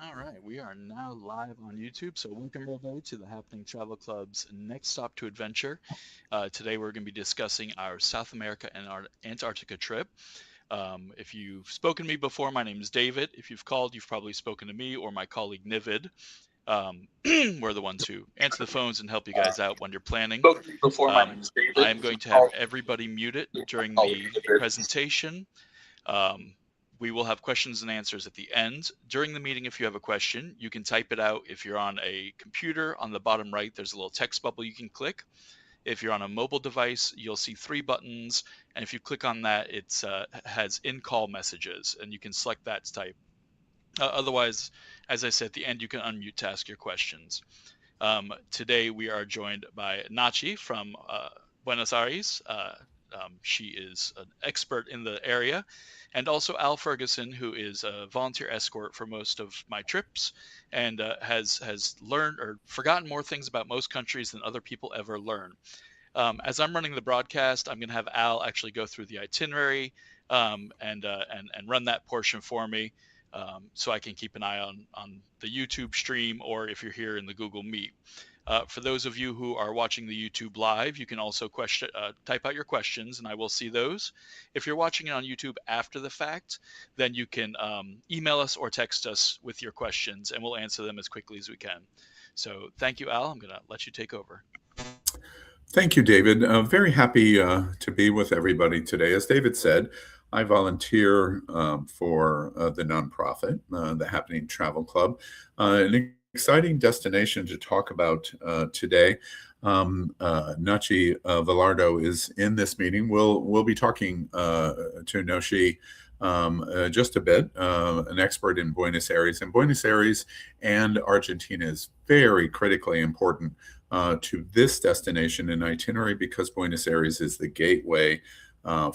All right, we are now live on YouTube. So, welcome everybody to the Happening Travel Club's Next Stop to Adventure. Today, we're going to be discussing our South America and our Antarctica trip. If you've spoken to me before, my name is David. If you've called, you've probably spoken to me or my colleague Nivid. We're the ones who answer the phones and help you guys out when you're planning. Spoke to you before. My name is I David. am going to have everybody muted during the presentation. We will have questions and answers at the end. During the meeting, if you have a question, you can type it out. If you're on a computer, on the bottom right, there's a little text bubble you can click. If you're on a mobile device, you'll see 3 buttons. And if you click on that, it has in-call messages, and you can select that to type. Otherwise, as I said, at the end, you can unmute to ask your questions. Today, we are joined by Nachi from Buenos Aires. She is an expert in the area, and also Al Ferguson, who is a volunteer escort for most of my trips, and has learned or forgotten more things about most countries than other people ever learn. As I'm running the broadcast, I'm going to have Al actually go through the itinerary and run that portion for me, so I can keep an eye on the YouTube stream, or if you're here in the Google Meet. For those of you who are watching the YouTube live, you can also type out your questions, and I will see those. If you're watching it on YouTube after the fact, then you can email us or text us with your questions, and we'll answer them as quickly as we can. So thank you, Al. I'm going to let you take over. Thank you, David. Very happy to be with everybody today. As David said, I volunteer for the nonprofit, the Happening Travel Club, an exciting destination to talk about today. Nachi Velardo is in this meeting. We'll be talking to Nachi just a bit, an expert in Buenos Aires. And Buenos Aires and Argentina is very critically important to this destination and itinerary, because Buenos Aires is the gateway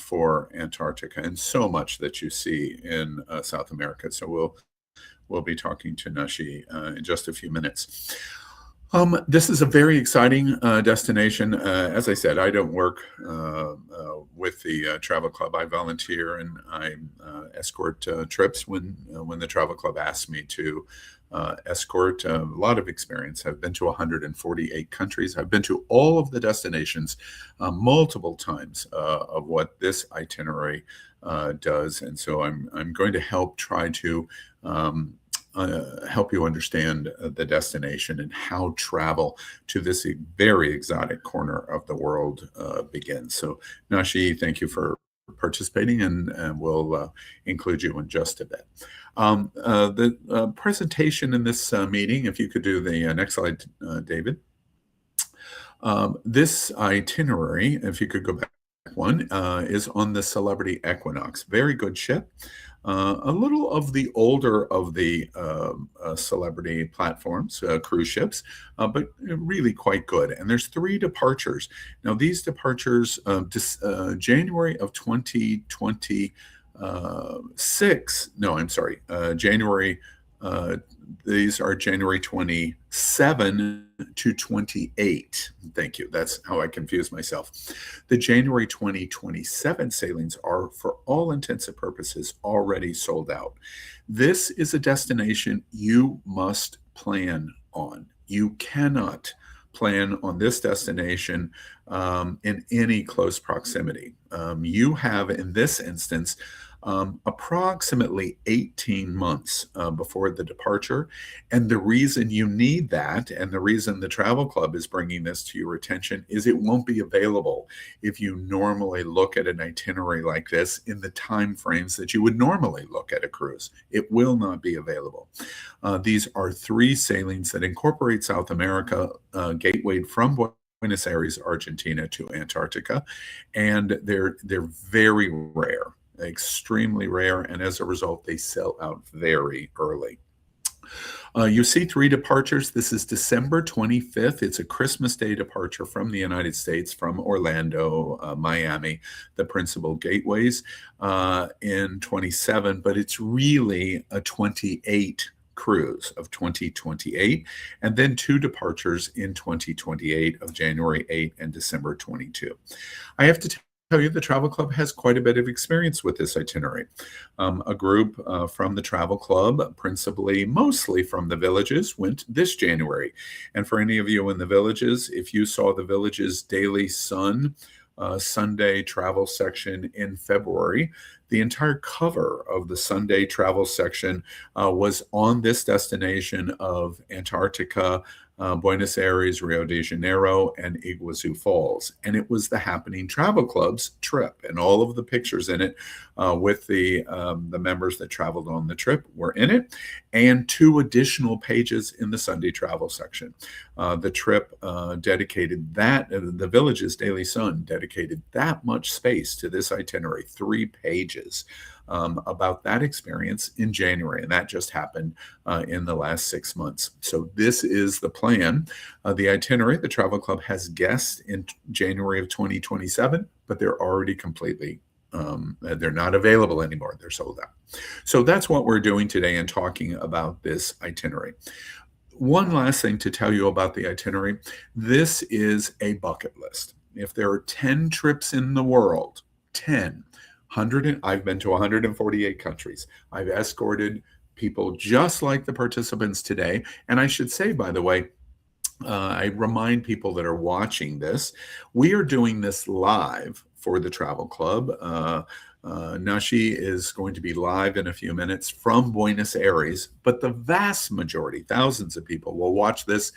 for Antarctica and so much that you see in South America. So we'll be talking to Nachi in just a few minutes. This is a very exciting destination. As I said, I don't work with the travel club. I volunteer and I escort trips when the travel club asks me to escort. A lot of experience. I've been to 148 countries. I've been to all of the destinations multiple times of what this itinerary does, and so I'm going to help try to help you understand the destination and how travel to this very exotic corner of the world begins. So, Nachi, thank you for participating, and we'll include you in just a bit. The presentation in this meeting, if you could do the next slide, David. This itinerary, if you could go back one, is on the Celebrity Equinox. Very good ship. A little of the older of the Celebrity platforms, cruise ships, but really quite good. And there's 3 departures. Now, these departures, January of 2026, no, I'm sorry, these are January 27 to 28. Thank you. That's how I confuse myself. The January 2027 sailings are, for all intents and purposes, already sold out. This is a destination you must plan on. You cannot plan on this destination in any close proximity. You have, in this instance, approximately 18 months before the departure. And the reason you need that, and the reason the travel club is bringing this to your attention, is it won't be available if you normally look at an itinerary like this in the time frames that you would normally look at a cruise. It will not be available. These are 3 sailings that incorporate South America, gatewayed from Buenos Aires, Argentina to Antarctica, and they're very rare. Extremely rare, and as a result, they sell out very early. You see 3 departures. This is December 25th. It's a Christmas Day departure from the United States, from Orlando, Miami, the principal gateways, in 27, but it's really a 28 cruise of 2028, and then 2 departures in 2028 of January 8 and December 22. I have to tell you the travel club has quite a bit of experience with this itinerary. A group from the travel club, principally, mostly from the villages, went this January. And for any of you in the villages, if you saw the villages Daily Sun Sunday travel section in February, the entire cover of the Sunday travel section was on this destination of Antarctica, Buenos Aires, Rio de Janeiro, and Iguazu Falls. And it was the Happening Travel Club's trip, and all of the pictures in it with the members that traveled on the trip were in it, and 2 additional pages in the Sunday travel section. The trip dedicated that, the Village's Daily Sun dedicated that much space to this itinerary, 3 pages. About that experience in January, and that just happened in the last 6 months. So this is the plan. The itinerary, the travel club has guests in January of 2027, but they're already completely, they're not available anymore. They're sold out. So that's what we're doing today and talking about this itinerary. One last thing to tell you about the itinerary. This is a bucket list. If there are 10 trips in the world, 10, I've been to 148 countries. I've escorted people just like the participants today. And I should say, by the way, I remind people that are watching this, we are doing this live for the travel club. Nashi is going to be live in a few minutes from Buenos Aires, but the vast majority, thousands of people, will watch this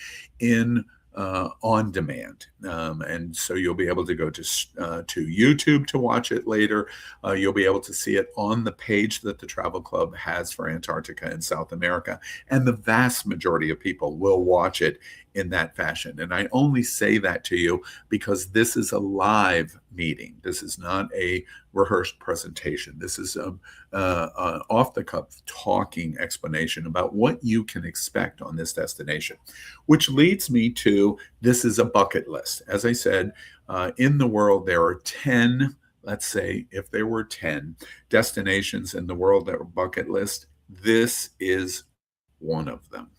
on demand, and so you'll be able to go to YouTube to watch it later. You'll be able to see it on the page that the travel club has for Antarctica and South America, and the vast majority of people will watch it in that fashion. And I only say that to you because this is a live meeting. This is not a rehearsed presentation. This is an off-the-cuff talking explanation about what you can expect on this destination, which leads me to, this is a bucket list. As I said, in the world, there are 10, let's say, if there were 10 destinations in the world that were bucket list, this is one of them.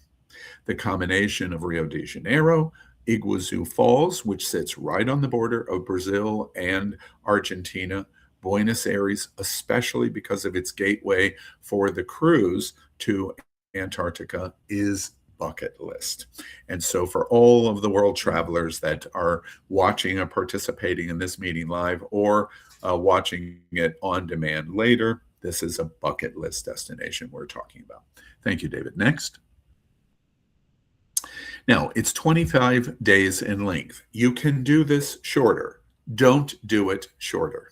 The combination of Rio de Janeiro, Iguazu Falls, which sits right on the border of Brazil and Argentina, Buenos Aires, especially because of its gateway for the cruise to Antarctica, is bucket list. And so for all of the world travelers that are watching or participating in this meeting live, or watching it on demand later, this is a bucket list destination we're talking about. Thank you, David. Next. Now, it's 25 days in length. You can do this shorter. Don't do it shorter.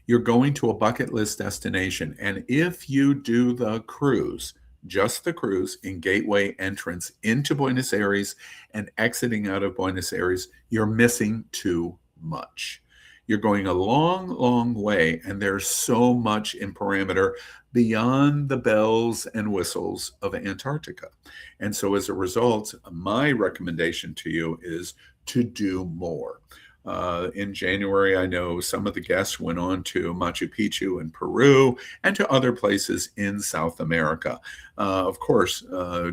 You're going to a bucket list destination, and if you do the cruise, just the cruise in gateway entrance into Buenos Aires and exiting out of Buenos Aires, you're missing too much. You're going a long, long way, and there's so much in parameter beyond the bells and whistles of Antarctica. And so as a result, my recommendation to you is to do more. In January, I know some of the guests went on to Machu Picchu in Peru and to other places in South America. Of course,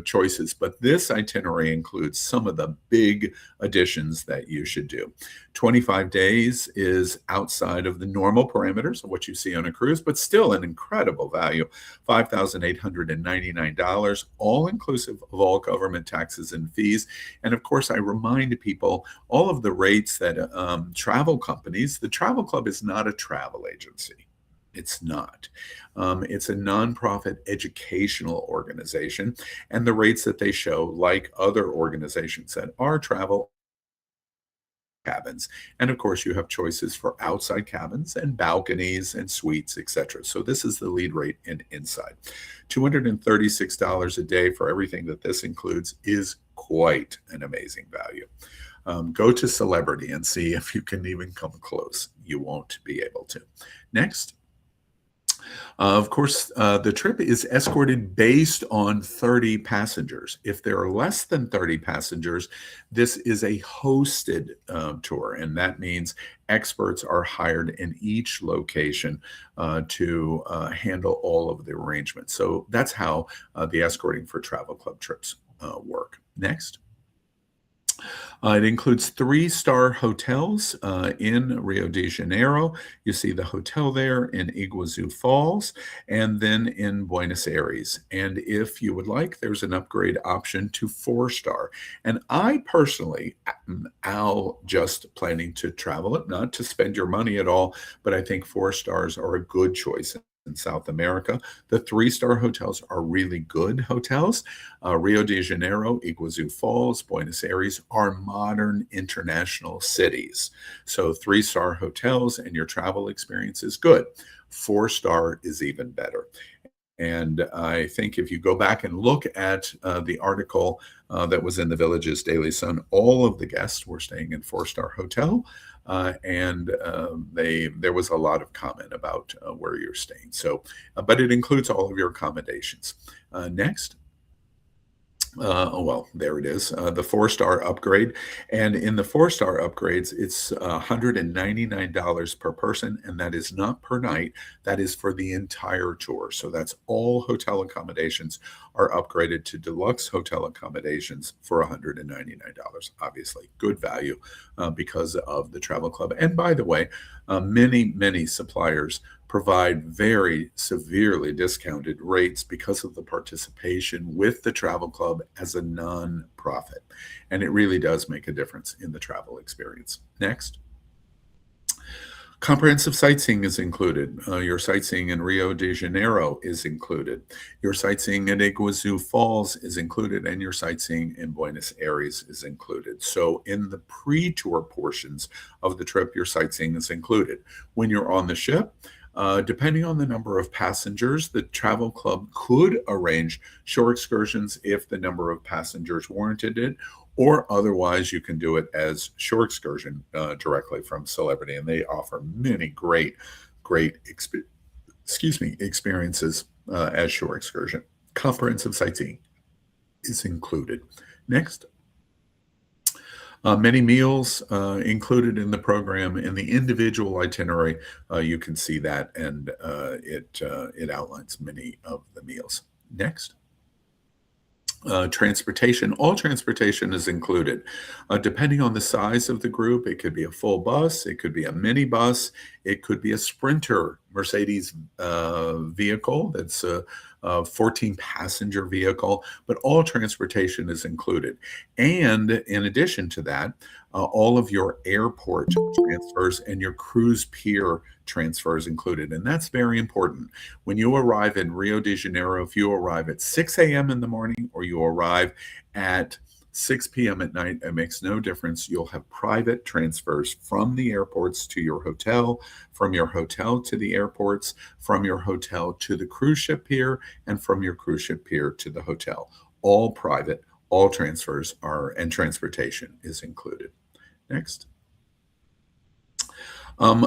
choices, but this itinerary includes some of the big additions that you should do. 25 days is outside of the normal parameters of what you see on a cruise, but still an incredible value, $5,899, all inclusive of all government taxes and fees. And of course, I remind people, all of the rates that travel companies, the travel club is not a travel agency. It's not. It's a nonprofit educational organization, and the rates that they show, like other organizations that are travel cabins. And of course, you have choices for outside cabins and balconies and suites, etc. So this is the lead rate in inside. $236 a day for everything that this includes is quite an amazing value. Go to Celebrity and see if you can even come close. You won't be able to. Next. Of course, the trip is escorted based on 30 passengers. If there are less than 30 passengers, this is a hosted tour, and that means experts are hired in each location to handle all of the arrangements. So that's how the escorting for travel club trips work. Next. It includes 3-star hotels in Rio de Janeiro. You see the hotel there in Iguazu Falls, and then in Buenos Aires. And if you would like, there's an upgrade option to 4-star. And I personally am just planning to travel it, not to spend your money at all, but I think 4 stars are a good choice in South America. The 3-star hotels are really good hotels. Rio de Janeiro, Iguazu Falls, Buenos Aires are modern international cities. So 3-star hotels and your travel experience is good. 4-star is even better. And I think if you go back and look at the article that was in the Village's Daily Sun, all of the guests were staying in 4-star hotel, and there was a lot of comment about where you're staying. So, but it includes all of your accommodations. Next. Oh, well, there it is, the 4-star upgrade. And in the 4-star upgrades, it's $199 per person, and that is not per night. That is for the entire tour. So that's all hotel accommodations are upgraded to deluxe hotel accommodations for $199. Obviously, good value because of the travel club. And by the way, many suppliers provide very severely discounted rates because of the participation with the travel club as a non-profit. And it really does make a difference in the travel experience. Next. Comprehensive sightseeing is included. Your sightseeing in Rio de Janeiro is included. Your sightseeing at Iguazu Falls is included, and your sightseeing in Buenos Aires is included. So in the pre-tour portions of the trip, your sightseeing is included. When you're on the ship, depending on the number of passengers, the travel club could arrange shore excursions if the number of passengers warranted it, or otherwise you can do it as shore excursion directly from Celebrity, and they offer many great experiences as shore excursion. Comprehensive sightseeing is included. Next. Many meals included in the program. In the individual itinerary, you can see that, and it outlines many of the meals. Next. Transportation. All transportation is included. Depending on the size of the group, it could be a full bus, it could be a mini bus, it could be a Sprinter Mercedes vehicle that's a 14-passenger vehicle, but all transportation is included. And in addition to that, all of your airport transfers and your cruise pier transfers included. And that's very important. When you arrive in Rio de Janeiro, if you arrive at 6 a.m. in the morning or you arrive at 6 p.m. at night, it makes no difference. You'll have private transfers from the airports to your hotel, from your hotel to the airports, from your hotel to the cruise ship pier, and from your cruise ship pier to the hotel. All private, all transfers are, and transportation is included. Next.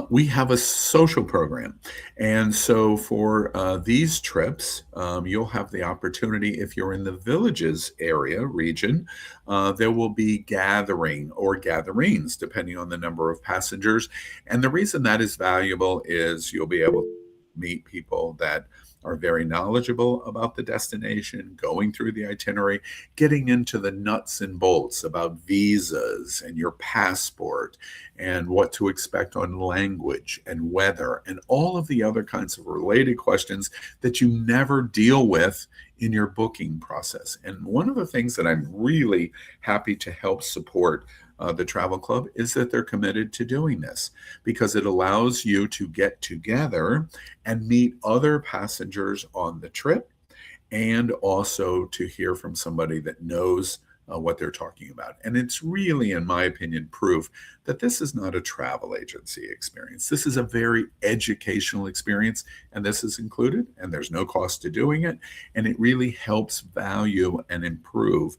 We have a social program. And so for these trips, you'll have the opportunity, if you're in the Villages area, region, there will be gathering or gatherings, depending on the number of passengers. And the reason that is valuable is you'll be able to meet people that are very knowledgeable about the destination, going through the itinerary, getting into the nuts and bolts about visas and your passport and what to expect on language and weather and all of the other kinds of related questions that you never deal with in your booking process. And one of the things that I'm really happy to help support the travel club is that they're committed to doing this because it allows you to get together and meet other passengers on the trip and also to hear from somebody that knows what they're talking about. And it's really, in my opinion, proof that this is not a travel agency experience. This is a very educational experience, and this is included, and there's no cost to doing it. And it really helps value and improve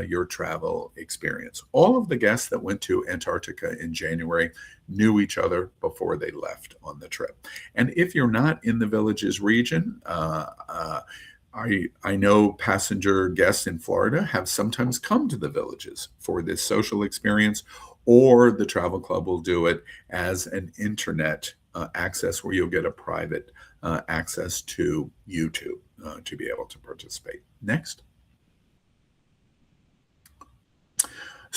your travel experience. All of the guests that went to Antarctica in January knew each other before they left on the trip. And if you're not in the Villages region, I know passenger guests in Florida have sometimes come to the Villages for this social experience, or the travel club will do it as an internet access where you'll get a private access to YouTube to be able to participate. Next.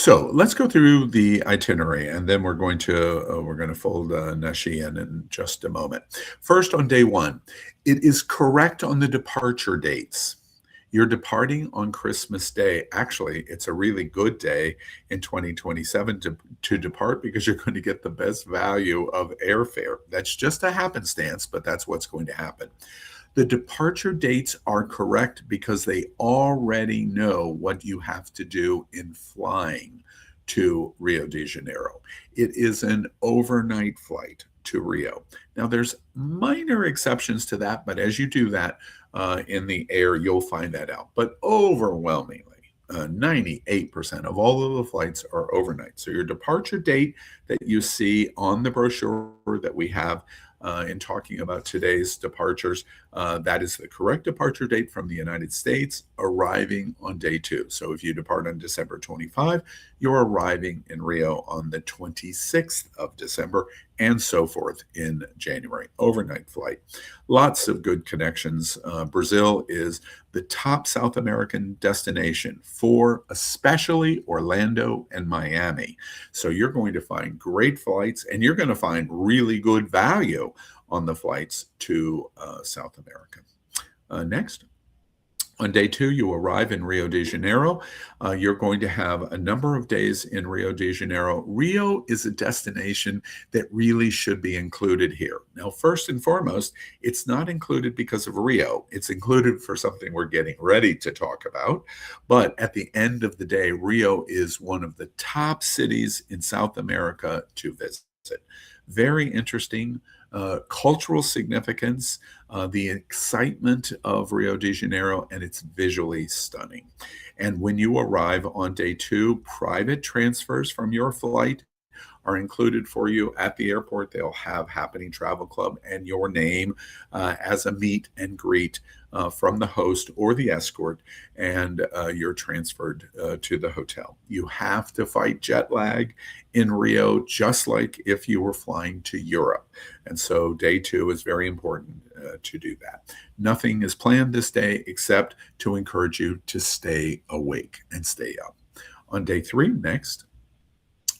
So let's go through the itinerary, and then we're going to fold Nashi in just a moment. First, on day one, it is correct on the departure dates. You're departing on Christmas Day. Actually, it's a really good day in 2027 to depart because you're going to get the best value of airfare. That's just a happenstance, but that's what's going to happen. The departure dates are correct because they already know what you have to do in flying to Rio de Janeiro. It is an overnight flight to Rio. Now, there's minor exceptions to that, but as you do that in the air, you'll find that out. But overwhelmingly, 98% of all of the flights are overnight. So your departure date that you see on the brochure that we have in talking about today's departures, that is the correct departure date from the United States, arriving on day two. So if you depart on December 25, you're arriving in Rio on the 26th of December, and so forth in January. Overnight flight. Lots of good connections. Brazil is the top South American destination for especially Orlando and Miami. So you're going to find great flights, and you're going to find really good value on the flights to South America. Next. On day two, you arrive in Rio de Janeiro. You're going to have a number of days in Rio de Janeiro. Rio is a destination that really should be included here. Now, first and foremost, it's not included because of Rio. It's included for something we're getting ready to talk about. But at the end of the day, Rio is one of the top cities in South America to visit. Very interesting. Cultural significance, the excitement of Rio de Janeiro, and it's visually stunning. And when you arrive on day two, private transfers from your flight are included for you at the airport. They'll have Happening Travel Club and your name as a meet and greet from the host or the escort, and you're transferred to the hotel. You have to fight jet lag in Rio, just like if you were flying to Europe. And so day two is very important to do that. Nothing is planned this day except to encourage you to stay awake and stay up. On day three, next,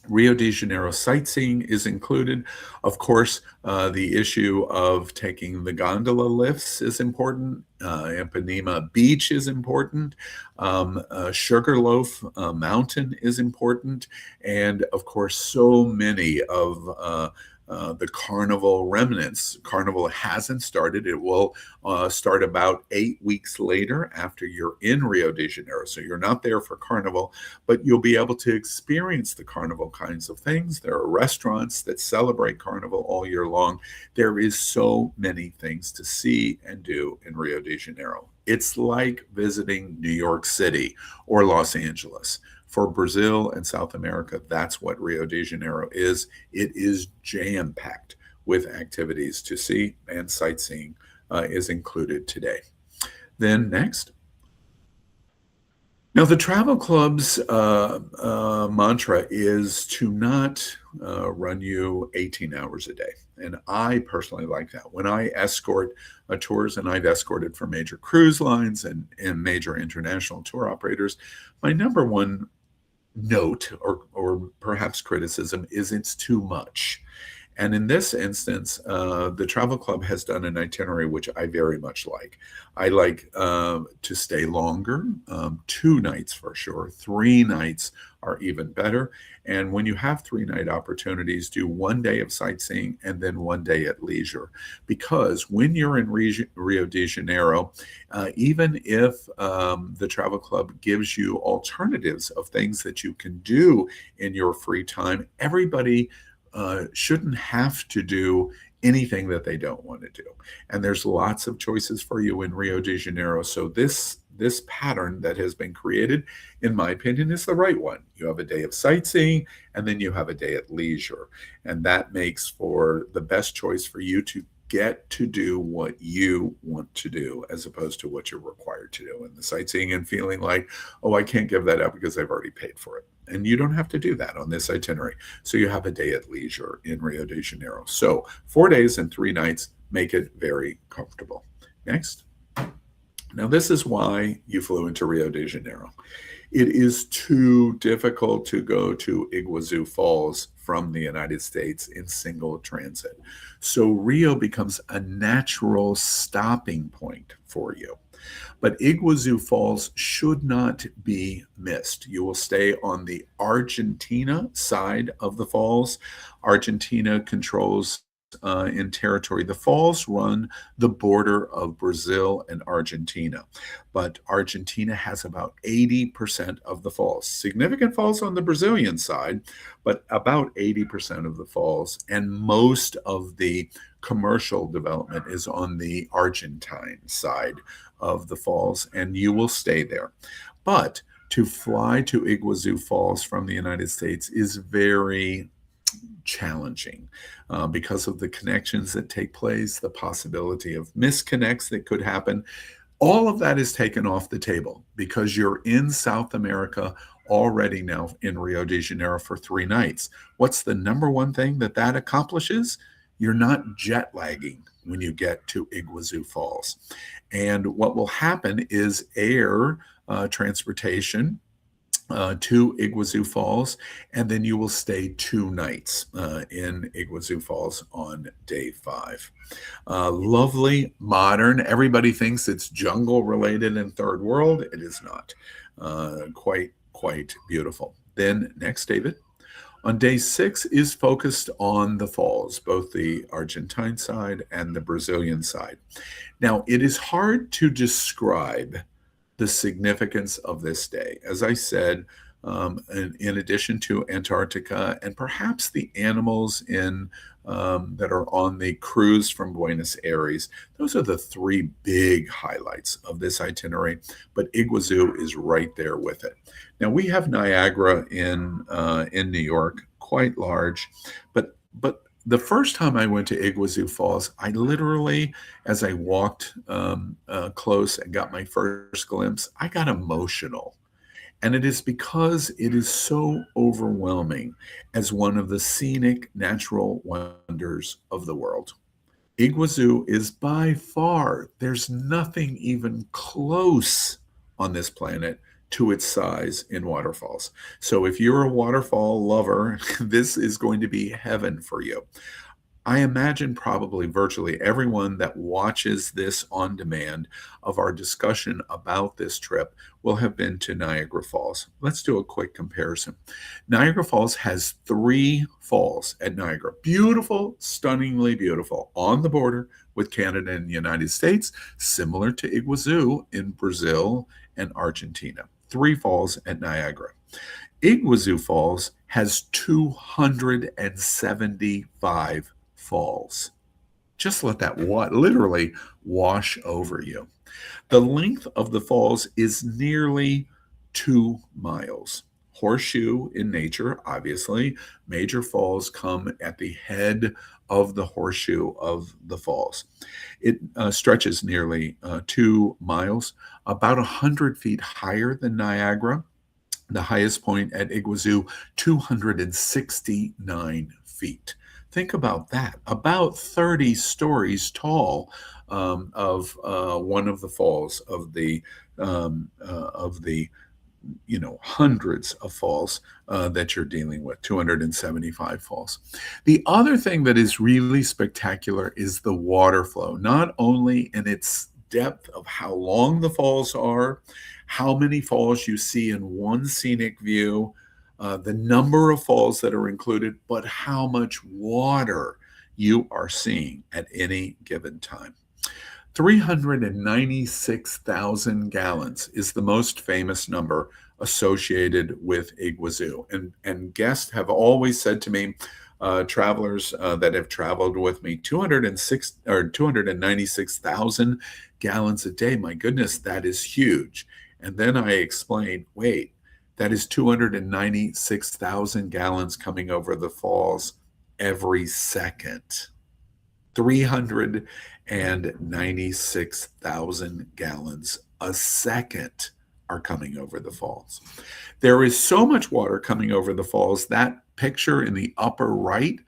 Rio de Janeiro sightseeing is included. Of course, the issue of taking the gondola lifts is important. Ipanema Beach is important. Sugarloaf Mountain is important. And of course, so many of the carnival remnants. Carnival hasn't started. It will start about 8 weeks later after you're in Rio de Janeiro. So you're not there for carnival, but you'll be able to experience the carnival kinds of things. There are restaurants that celebrate carnival all year long. There is so many things to see and do in Rio de Janeiro. It's like visiting New York City or Los Angeles. For Brazil and South America, that's what Rio de Janeiro is. It is jam-packed with activities to see, and sightseeing is included today. Then next. Now, the travel club's mantra is to not run you 18 hours a day. And I personally like that. When I escort tours, and I've escorted for major cruise lines and major international tour operators, my number one note or perhaps criticism is it's too much. And in this instance, the travel club has done an itinerary which I very much like. I like to stay longer, 2 nights for sure. 3 nights are even better. And when you have 3-night opportunities, do 1 day of sightseeing and then 1 day at leisure. Because when you're in Rio de Janeiro, even if the travel club gives you alternatives of things that you can do in your free time, everybody shouldn't have to do anything that they don't want to do. And there's lots of choices for you in Rio de Janeiro. So this pattern that has been created, in my opinion, is the right one. You have a day of sightseeing, and then you have a day at leisure. And that makes for the best choice for you to get to do what you want to do as opposed to what you're required to do. And the sightseeing and feeling like, oh, I can't give that up because I've already paid for it. And you don't have to do that on this itinerary. So you have a day at leisure in Rio de Janeiro. So 4 days and 3 nights make it very comfortable. Next. Now, this is why you flew into Rio de Janeiro. It is too difficult to go to Iguazu Falls from the United States in single transit. So Rio becomes a natural stopping point for you. But Iguazu Falls should not be missed. You will stay on the Argentina side of the falls. Argentina controls in territory. The falls run the border of Brazil and Argentina, but Argentina has about 80% of the falls. Significant falls on the Brazilian side, but about 80% of the falls, and most of the commercial development is on the Argentine side of the falls, and you will stay there. But to fly to Iguazu Falls from the United States is very challenging because of the connections that take place, the possibility of misconnects that could happen. All of that is taken off the table because you're in South America already now in Rio de Janeiro for 3 nights. What's the number one thing that that accomplishes? You're not jet lagging when you get to Iguazu Falls. And what will happen is air transportation to Iguazu Falls, and then you will stay 2 nights in Iguazu Falls on day 5. Lovely, modern. Everybody thinks it's jungle related in third world. It is not. Quite beautiful. Then next, David. On day 6 is focused on the falls, both the Argentine side and the Brazilian side. Now, it is hard to describe the significance of this day. As I said, in addition to Antarctica and perhaps the animals that are on the cruise from Buenos Aires, those are the 3 big highlights of this itinerary, but Iguazu is right there with it. Now, we have Niagara in New York, quite large, but the first time I went to Iguazu Falls, I literally, as I walked close and got my first glimpse, I got emotional. And it is because it is so overwhelming as one of the scenic natural wonders of the world. Iguazu is by far, there's nothing even close on this planet to its size in waterfalls. So if you're a waterfall lover, this is going to be heaven for you. I imagine probably virtually everyone that watches this on demand of our discussion about this trip will have been to Niagara Falls. Let's do a quick comparison. Niagara Falls has 3 falls at Niagara. Beautiful, stunningly beautiful, on the border with Canada and the United States, similar to Iguazu in Brazil and Argentina. 3 falls at Niagara. Iguazu Falls has 275 falls. Just let that literally wash over you. The length of the falls is nearly 2 miles. Horseshoe in nature, obviously. Major falls come at the head of the horseshoe of the falls. It stretches nearly 2 miles, about 100 feet higher than Niagara. The highest point at Iguazu, 269 feet. Think about that, about 30 stories tall of one of the falls of the hundreds of falls that you're dealing with, 275 falls. The other thing that is really spectacular is the water flow, not only in its depth of how long the falls are, how many falls you see in one scenic view, the number of falls that are included, but how much water you are seeing at any given time. 396,000 gallons is the most famous number associated with Iguazu. And guests have always said to me, travelers that have traveled with me, 296,000 gallons a day. My goodness, that is huge. And then I explained, wait, that is 296,000 gallons coming over the falls every second. 396,000 gallons a second are coming over the falls. There is so much water coming over the falls. That picture in the upper right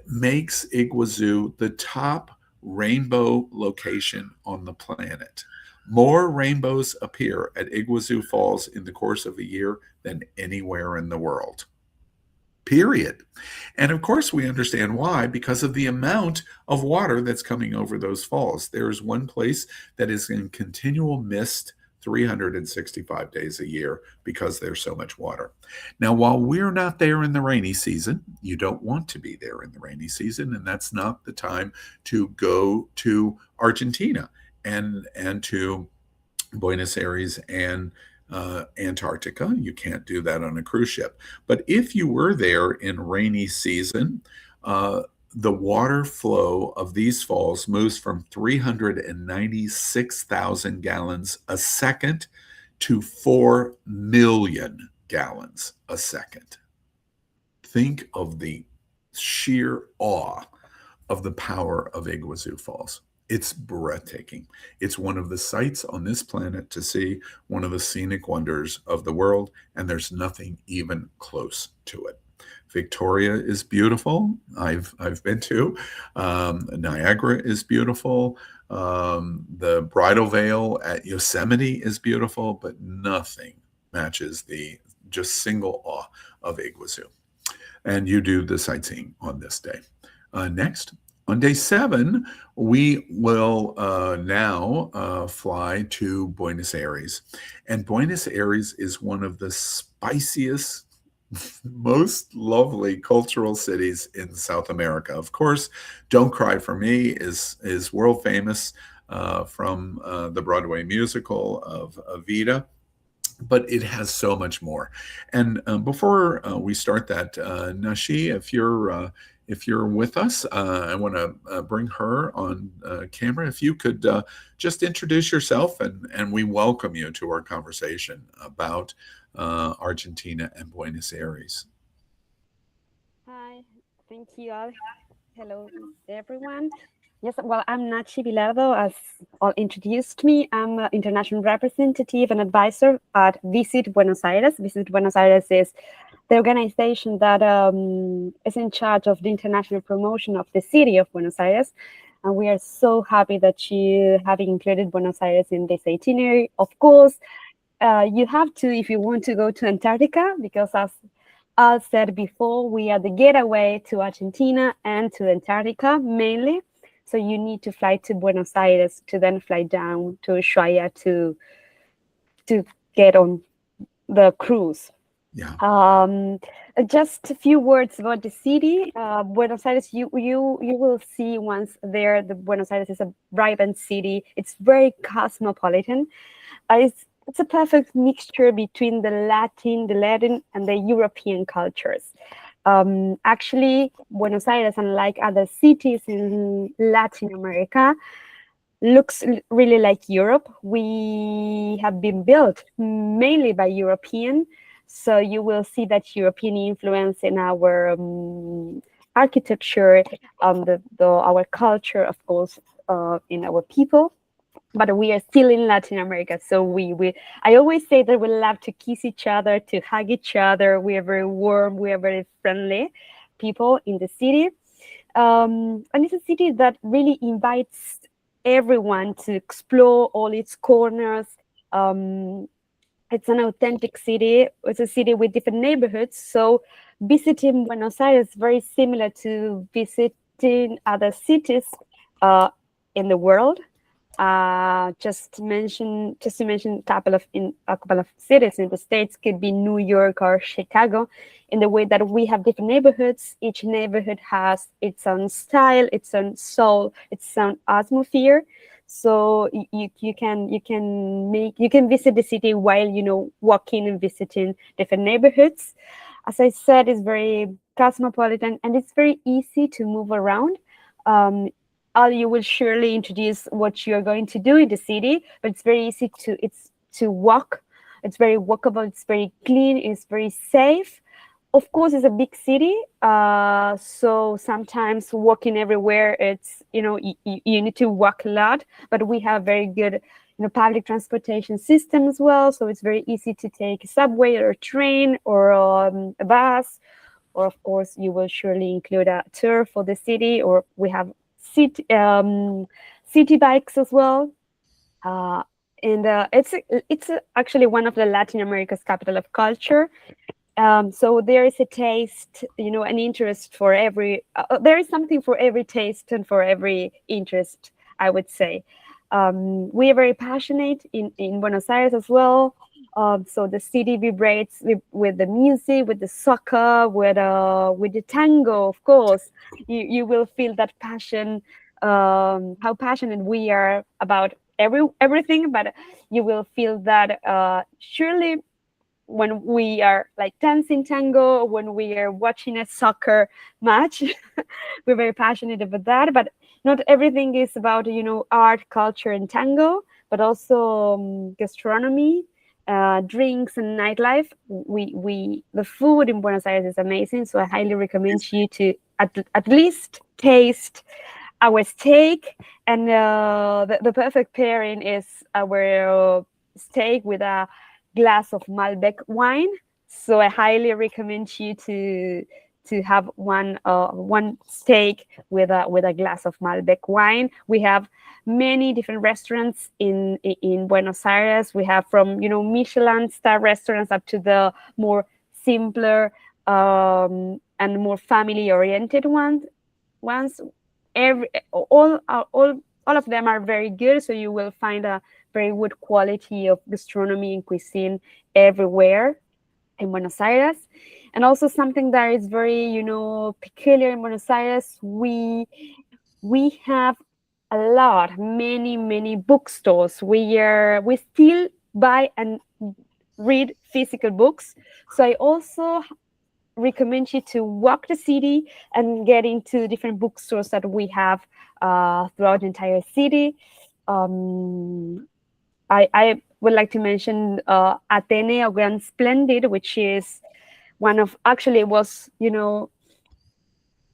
makes Iguazu the top rainbow location on the planet. More rainbows appear at Iguazu Falls in the course of a year than anywhere in the world. Period. And of course, we understand why, because of the amount of water that's coming over those falls. There's one place that is in continual mist 365 days a year because there's so much water. Now, while we're not there in the rainy season, you don't want to be there in the rainy season, and that's not the time to go to Argentina and to Buenos Aires and Antarctica. You can't do that on a cruise ship. But if you were there in rainy season, the water flow of these falls moves from 396,000 gallons a second to 4 million gallons a second. Think of the sheer awe of the power of Iguazu Falls. It's breathtaking. It's one of the sights on this planet to see, one of the scenic wonders of the world, and there's nothing even close to it. Victoria is beautiful. I've been to. Niagara is beautiful. The Bridal Veil at Yosemite is beautiful, but nothing matches the just single awe of Iguazu. And you do the sightseeing on this day. Next. On day 7, we will now fly to Buenos Aires. And Buenos Aires is one of the spiciest, most lovely cultural cities in South America. Of course, Don't Cry for Me is world famous from the Broadway musical of Evita. But it has so much more. And before we start that, Nashi, if you're with us, I want to bring her on camera. If you could just introduce yourself, and we welcome you to our conversation about Argentina and Buenos Aires. Hi, thank you all. Hello, everyone. Yes, well, I'm Nachi Bilardo, as all introduced me. I'm an international representative and advisor at Visit Buenos Aires. Visit Buenos Aires is the organization that is in charge of the international promotion of the city of Buenos Aires. And we are so happy that you have included Buenos Aires in this itinerary. Of course, you have to, if you want to go to Antarctica, because as I said before, we are the getaway to Argentina and to Antarctica mainly. So you need to fly to Buenos Aires to then fly down to Ushuaia to get on the cruise. Yeah. Just a few words about the city. Buenos Aires, you will see once there, the Buenos Aires is a vibrant city. It's very cosmopolitan. It's a perfect mixture between the Latin and the European cultures. Actually, Buenos Aires, unlike other cities in Latin America, looks really like Europe. We have been built mainly by European, so you will see that European influence in our architecture, our culture, of course, in our people. But we are still in Latin America, so I always say that we love to kiss each other, to hug each other. We are very warm, we are very friendly people in the city. And it's a city that really invites everyone to explore all its corners. It's an authentic city. It's a city with different neighborhoods. So visiting Buenos Aires is very similar to visiting other cities in the world. Just to mention a couple of cities in the States, could be New York or Chicago, in the way that we have different neighborhoods. Each neighborhood has its own style, its own soul, its own atmosphere. So you can visit the city while walking and visiting different neighborhoods. As I said, it's very cosmopolitan and it's very easy to move around. You will surely introduce what you're going to do in the city, but it's very easy to walk. It's very walkable. It's very clean. It's very safe. Of course, it's a big city, so sometimes walking everywhere, it's you need to walk a lot. But we have very good public transportation system as well, so it's very easy to take a subway or a train or a bus. Or of course, you will surely include a tour for the city, or we have city bikes as well. and it's actually one of the Latin America's capital of culture. So there is a taste, an interest for every. There is something for every taste and for every interest, I would say. We are very passionate in Buenos Aires as well. So the city vibrates with the music, with the soccer, with the tango. Of course, you will feel that passion. How passionate we are about everything, but you will feel that surely when we are like dancing tango, when we are watching a soccer match. We're very passionate about that, but not everything is about art, culture, and tango, but also gastronomy, drinks, and nightlife. We the food in Buenos Aires is amazing, so I highly recommend you to at least taste our steak. And the perfect pairing is our steak with a glass of Malbec wine. So I highly recommend you to have one steak with a glass of Malbec wine. We have many different restaurants in Buenos Aires. We have from Michelin star restaurants up to the more simpler and more family oriented ones. All of them are very good. So you will find a very good quality of gastronomy and cuisine everywhere in Buenos Aires. And also something that is very, peculiar in Buenos Aires, we have many bookstores. We still buy and read physical books. So I also recommend you to walk the city and get into different bookstores that we have throughout the entire city. I would like to mention Ateneo Grand Splendid, which is one of, actually was,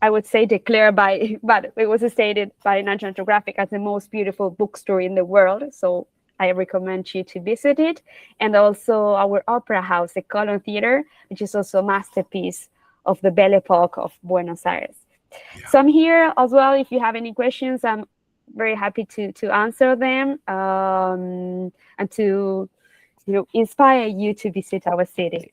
I would say declared by, but it was stated by National Geographic as the most beautiful bookstore in the world. So I recommend you to visit it. And also our opera house, the Colón Theater, which is also a masterpiece of the Belle Époque of Buenos Aires. Yeah. So I'm here as well. If you have any questions, I'm very happy to answer them and to inspire you to visit our city.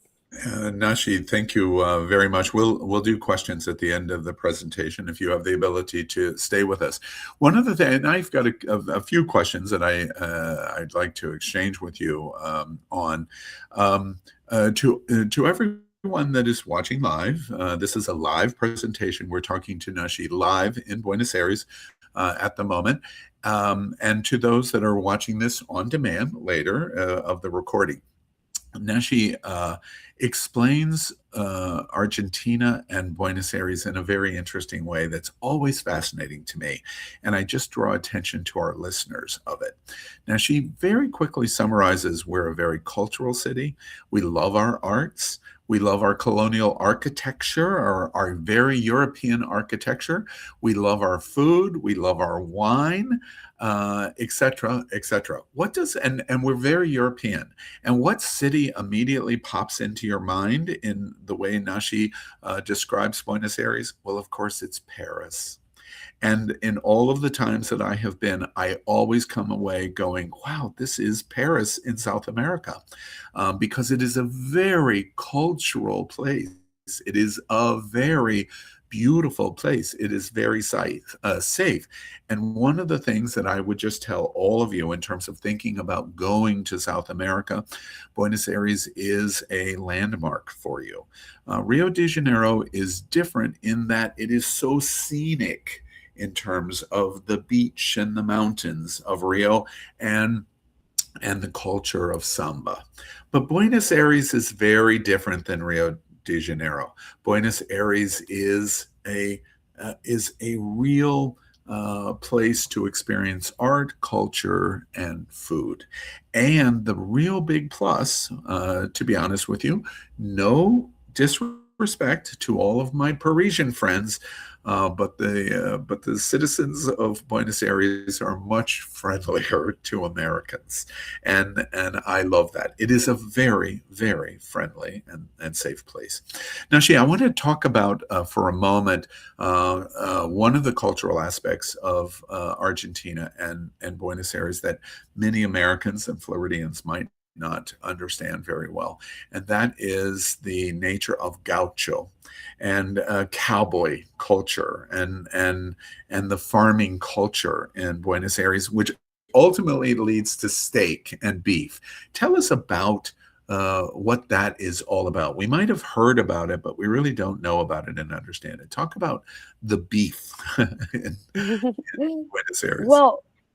Nashi, thank you very much. We'll do questions at the end of the presentation if you have the ability to stay with us. One other thing, and I've got a few questions that I'd like to exchange with you on. To everyone that is watching live, this is a live presentation. We're talking to Nashi live in Buenos Aires at the moment, and to those that are watching this on demand later of the recording. Nashi explains Argentina and Buenos Aires in a very interesting way that's always fascinating to me, and I just draw attention to our listeners of it. Now, she very quickly summarizes we're a very cultural city. We love our arts. We love our colonial architecture, our very European architecture. We love our food. We love our wine, etc., etc. What does, and we're very European. And what city immediately pops into your mind in the way Nashi describes Buenos Aires? Well, of course, it's Paris. And in all of the times that I have been, I always come away going, wow, this is Paris in South America, because it is a very cultural place. It is a very beautiful place. It is very safe. And one of the things that I would just tell all of you in terms of thinking about going to South America, Buenos Aires is a landmark for you. Rio de Janeiro is different in that it is so scenic in terms of the beach and the mountains of Rio and the culture of samba. But Buenos Aires is very different than Rio de Janeiro. Buenos Aires is a real place to experience art, culture, and food. And the real big plus, to be honest with you, no disrespect respect to all of my Parisian friends, but the citizens of Buenos Aires are much friendlier to Americans, and I love that. It is a very, very friendly and safe place. Now, I want to talk about for a moment one of the cultural aspects of Argentina and Buenos Aires that many Americans and Floridians might not understand very well, and that is the nature of gaucho and cowboy culture and the farming culture in Buenos Aires, which ultimately leads to steak and beef. Tell us about what that is all about. We might have heard about it, but we really don't know about it and understand it. Talk about the beef in Buenos Aires.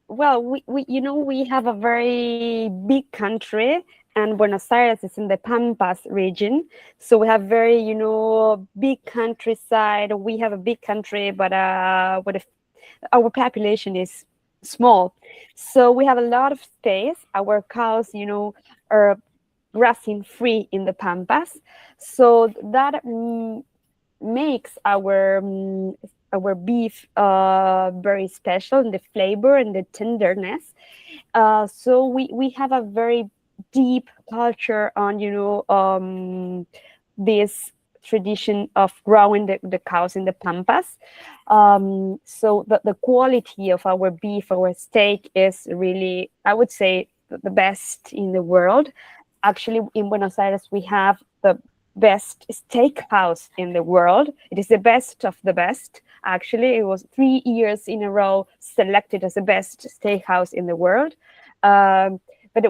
Well, we have a very big country, and Buenos Aires is in the Pampas region. So we have very, big countryside. We have a big country, but our population is small. So we have a lot of space. Our cows, are grazing free in the Pampas. So that makes our beef very special in the flavor and the tenderness. So we have a very deep culture on this tradition of growing the cows in the Pampas. So the quality of our beef, our steak is really, I would say, the best in the world. Actually, in Buenos Aires, we have the best steakhouse in the world. It is the best of the best. Actually, it was 3 years in a row selected as the best steakhouse in the world. But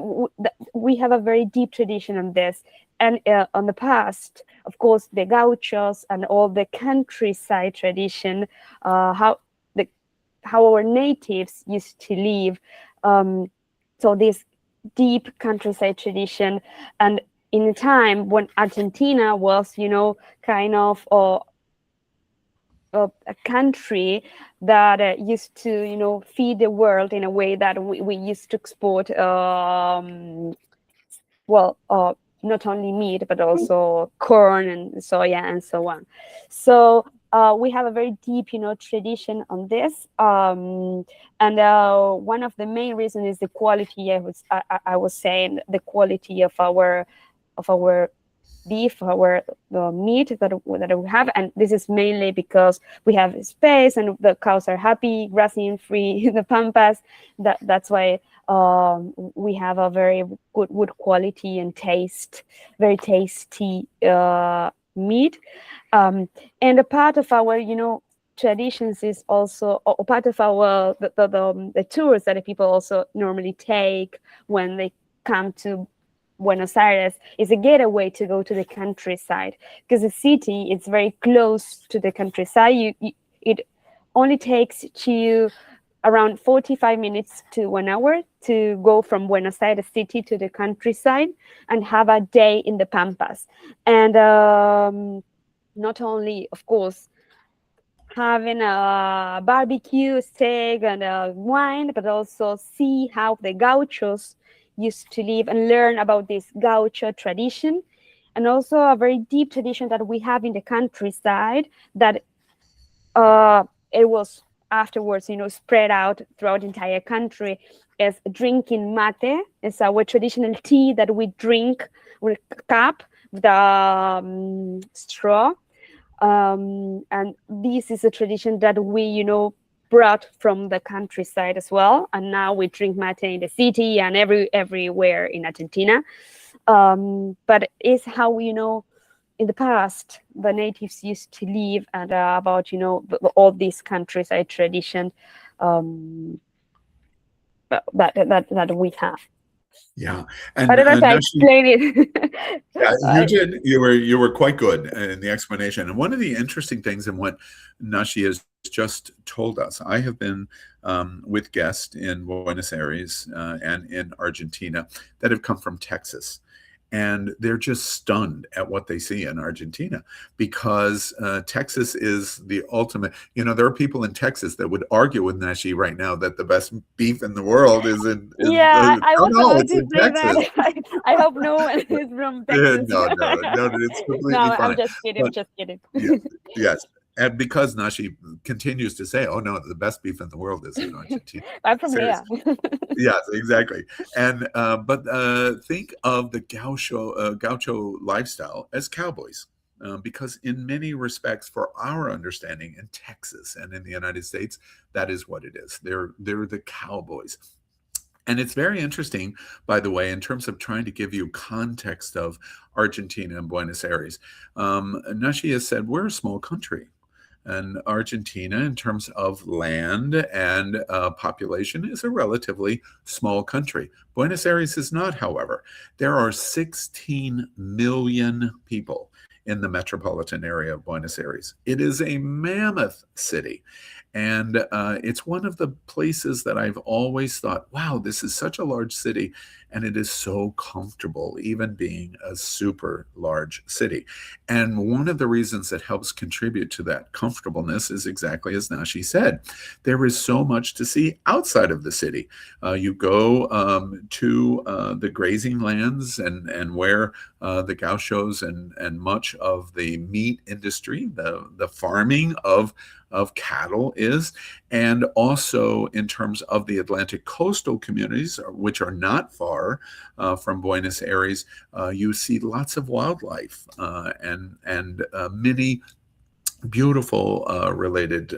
we have a very deep tradition on this. And on the past, of course, the gauchos and all the countryside tradition, how our natives used to live. So this deep countryside tradition, and in a time when Argentina was, kind of a country that used to, feed the world in a way that we used to export, not only meat, but also corn and soya and so on. So we have a very deep, tradition on this. And one of the main reasons is the quality. I was saying the quality of our beef, our meat that we have, and this is mainly because we have space and the cows are happy grazing free in the Pampas. That's why we have a very good quality and taste, very tasty meat. And a part of our traditions is also, or part of our the tours that the people also normally take when they come to Buenos Aires is a getaway to go to the countryside, because the city is very close to the countryside. It only takes you around 45 minutes to 1 hour to go from Buenos Aires city to the countryside and have a day in the Pampas. And not only, of course, having a barbecue, steak, and wine, but also see how the gauchos used to live and learn about this gaucho tradition, and also a very deep tradition that we have in the countryside that it was afterwards, spread out throughout the entire country, is drinking mate. It's our traditional tea that we drink with a cup with a straw. And this is a tradition that we, brought from the countryside as well. And now we drink mate in the city and everywhere in Argentina. But it's how we, in the past, the natives used to live, and about, all these countryside tradition that we have. Yeah, and I don't know if I explained it. Yeah, you did. You were quite good in the explanation. And one of the interesting things in what Nashi has just told us, I have been with guests in Buenos Aires and in Argentina that have come from Texas. And they're just stunned at what they see in Argentina, because Texas is the ultimate. There are people in Texas that would argue with Nashi right now that the best beef in the world is in. Yeah, I was No, about it's to in say Texas. that. I hope no one is from Texas. No, it's completely No, I'm fine. just kidding. But Just kidding. yes, and because Nashi continues to say, "Oh no, the best beef in the world is in Argentina." I'm from Seriously. there. Yes, exactly. And but think of the gaucho lifestyle as cowboys, because in many respects, for our understanding in Texas and in the United States, that is what it is. They're the cowboys. And it's very interesting, by the way, in terms of trying to give you context of Argentina and Buenos Aires. Nashi has said, we're a small country. And Argentina, in terms of land and population, is a relatively small country. Buenos Aires is not, however. There are 16 million people in the metropolitan area of Buenos Aires. It is a mammoth city. And it's one of the places that I've always thought, wow, this is such a large city, and it is so comfortable, even being a super large city. And one of the reasons that helps contribute to that comfortableness is exactly as Nashi said. There is so much to see outside of the city. You go to the grazing lands and where the gauchos and much of the meat industry, the farming of cattle is, and also in terms of the Atlantic coastal communities, which are not far from Buenos Aires, you see lots of wildlife and many beautiful related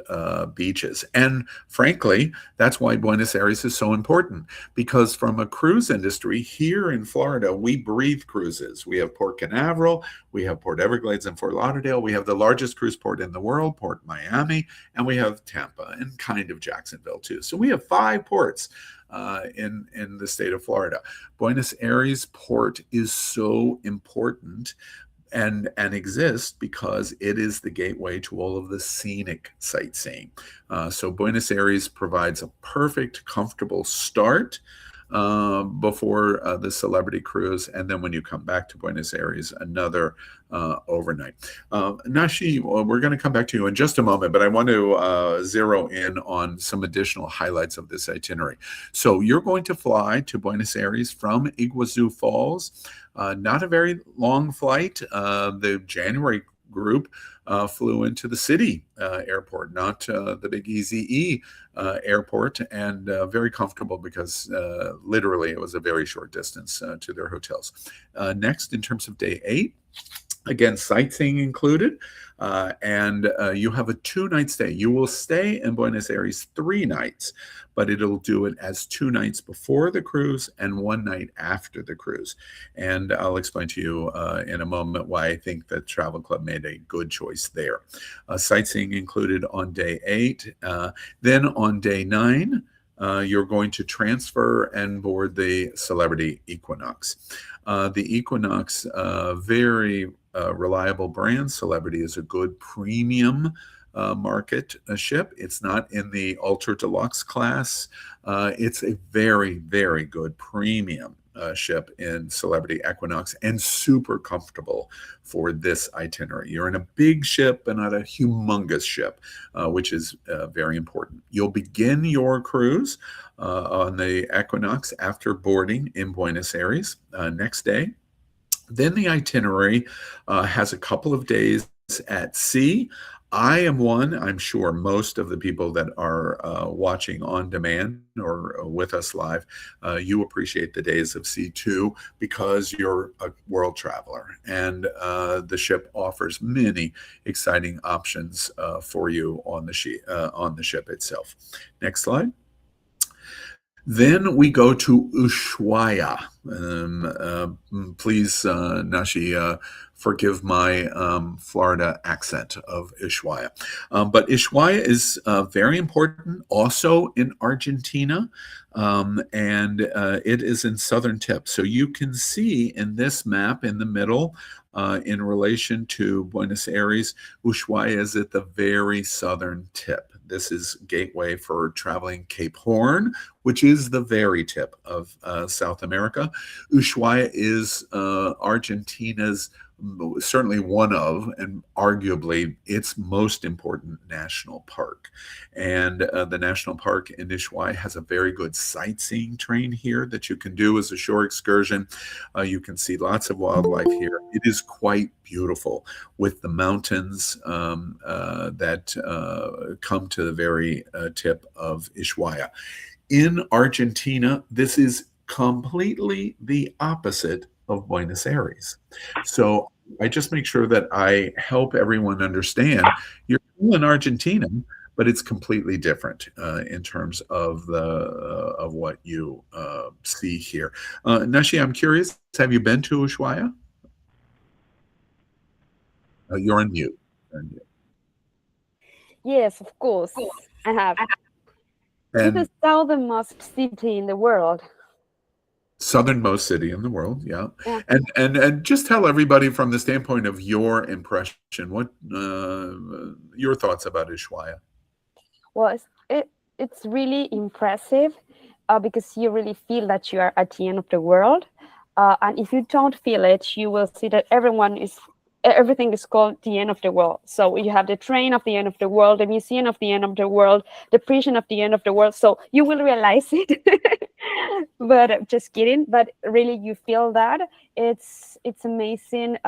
beaches. And frankly, that's why Buenos Aires is so important, because from a cruise industry here in Florida, we breathe cruises. We have Port Canaveral, we have Port Everglades and Fort Lauderdale, we have the largest cruise port in the world, Port Miami, and we have Tampa and kind of Jacksonville too. So we have 5 ports in the state of Florida. Buenos Aires port is so important and exists because it is the gateway to all of the scenic sightseeing. So Buenos Aires provides a perfect, comfortable start before the celebrity cruise, and then when you come back to Buenos Aires, another overnight. Nashi, we're going to come back to you in just a moment, but I want to zero in on some additional highlights of this itinerary. So you're going to fly to Buenos Aires from Iguazu Falls. Not a very long flight. The January group flew into the city airport, not the big EZE airport, and very comfortable because literally it was a very short distance to their hotels. Next, in terms of day 8, again, sightseeing included, and you have a 2-night stay. You will stay in Buenos Aires 3 nights, but it'll do it as 2 nights before the cruise and 1 night after the cruise. And I'll explain to you in a moment why I think that Travel Club made a good choice there. Sightseeing included on day 8. Then on day 9, you're going to transfer and board the Celebrity Equinox. The Equinox, very reliable brand. Celebrity is a good premium market ship. It's not in the ultra deluxe class. It's a very, very good premium ship in Celebrity Equinox, and super comfortable for this itinerary. You're in a big ship and not a humongous ship, which is very important. You'll begin your cruise on the Equinox after boarding in Buenos Aires next day. Then the itinerary has a couple of days at sea. I am one, I'm sure most of the people that are watching on demand or with us live, you appreciate the days of sea too, because you're a world traveler, and the ship offers many exciting options for you on the ship itself. Next slide. Then we go to Ushuaia. Please, Nashi, forgive my Florida accent of Ushuaia. But Ushuaia is very important also in Argentina, and it is in southern tip. So you can see in this map in the middle, in relation to Buenos Aires, Ushuaia is at the very southern tip. This is gateway for traveling Cape Horn, which is the very tip of South America. Ushuaia is Argentina's, certainly one of, and arguably its most important national park. And the national park in Ushuaia has a very good sightseeing train here that you can do as a shore excursion. You can see lots of wildlife here. It is quite beautiful with the mountains that come to the very tip of Ushuaia. In Argentina, this is completely the opposite of Buenos Aires. So I just make sure that I help everyone understand you're still in Argentina, but it's completely different in terms of what you see here. Nashi, I'm curious, have you been to Ushuaia? You're on mute. Yes, of course, I have. It's the southernmost city in the world. Southernmost city in the world, yeah. And just tell everybody from the standpoint of your impression, what your thoughts about Ushuaia. Well, it's really impressive because you really feel that you are at the end of the world. And if you don't feel it, you will see that everything is called the end of the world. So you have the train of the end of the world, the museum of the end of the world, the prison of the end of the world. So you will realize it. But just kidding. But really, you feel that it's amazing.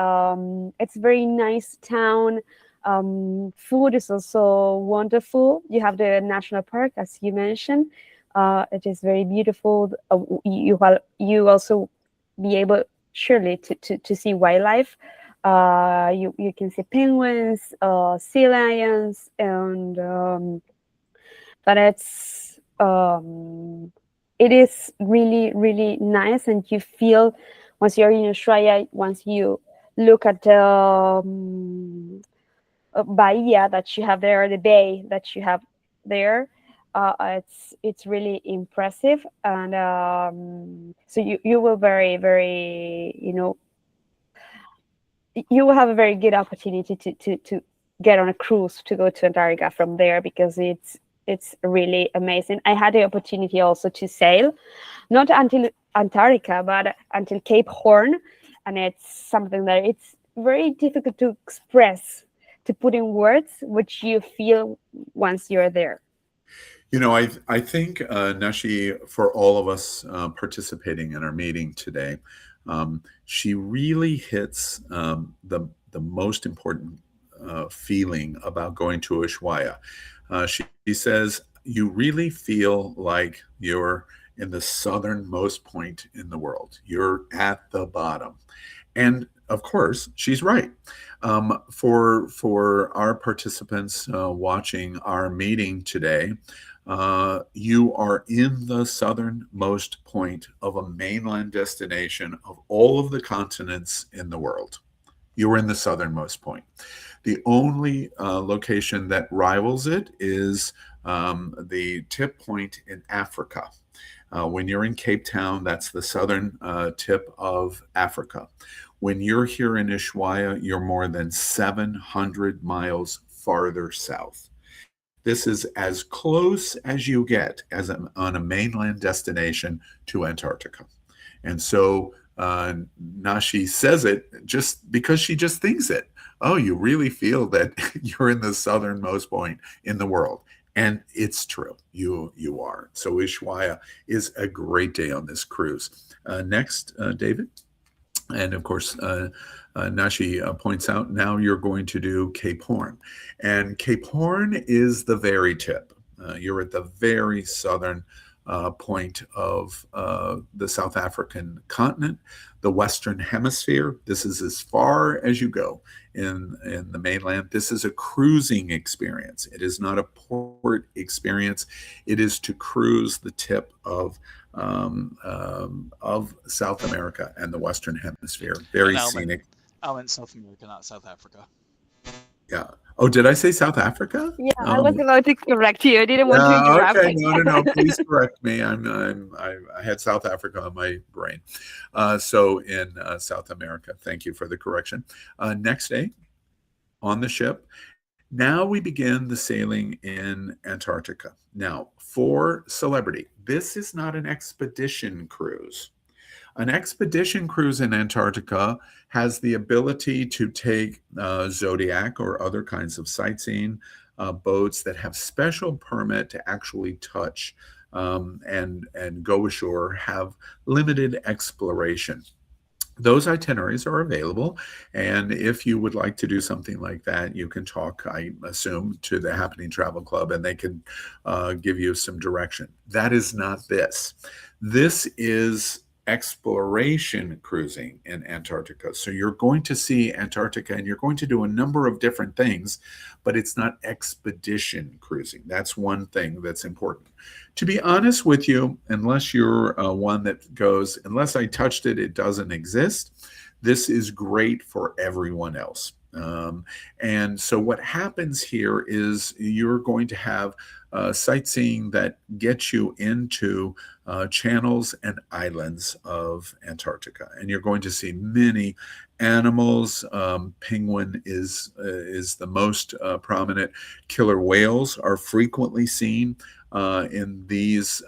It's a very nice town. Food is also wonderful. You have the national park, as you mentioned. It is very beautiful. You also be able surely to see wildlife. You can see penguins, sea lions, and but it is really, really nice. And you feel once you're in Ushuaia, once you look at the bahia that you have there, the bay that you have there, it's really impressive. And so you will very, very, you will have a very good opportunity to get on a cruise to go to Antarctica from there, because it's really amazing. I had the opportunity also to sail, not until Antarctica, but until Cape Horn, and it's something that it's very difficult to express, to put in words, which you feel once you're there. I think, Nashi, for all of us participating in our meeting today, she really hits the most important feeling about going to Ushuaia. She says, you really feel like you're in the southernmost point in the world. You're at the bottom. And of course, she's right. For our participants watching our meeting today, you are in the southernmost point of a mainland destination of all of the continents in the world. You're in the southernmost point. The only location that rivals it is the tip point in Africa. When you're in Cape Town, that's the southern tip of Africa. When you're here in Ushuaia, you're more than 700 miles farther south. This is as close as you get on a mainland destination to Antarctica. And so Nashi says it just because she just thinks it. Oh, you really feel that you're in the southernmost point in the world. And it's true. You are. So Ushuaia is a great day on this cruise. Next, David. And of course, Nashi points out now you're going to do Cape Horn. And Cape Horn is the very tip. You're at the very southern point of the South African continent, the Western Hemisphere. This is as far as you go in the mainland. This is a cruising experience. It is not a port experience. It is to cruise the tip of South America and the Western Hemisphere. Very scenic. I meant South America, not South Africa. Yeah. Oh, did I say South Africa? Yeah, I was about to correct you. I didn't want to interrupt. Okay, no. Please correct me. I had South Africa on my brain. So in South America. Thank you for the correction. Next day on the ship Now we begin the sailing in Antarctica. Now, for Celebrity, this is not an expedition cruise. An expedition cruise in Antarctica has the ability to take Zodiac or other kinds of sightseeing boats that have special permit to actually touch and go ashore, have limited exploration. Those itineraries are available, and if you would like to do something like that, you can talk, I assume, to the Happening Travel Club, and they can give you some direction. That is not this. This is exploration cruising in Antarctica. So you're going to see Antarctica, and you're going to do a number of different things, but it's not expedition cruising. That's one thing that's important. To be honest with you, unless you're one that goes, unless I touched it, it doesn't exist, this is great for everyone else. And so what happens here is you're going to have sightseeing that gets you into channels and islands of Antarctica, and you're going to see many animals. Penguin is the most prominent. Killer whales are frequently seen in these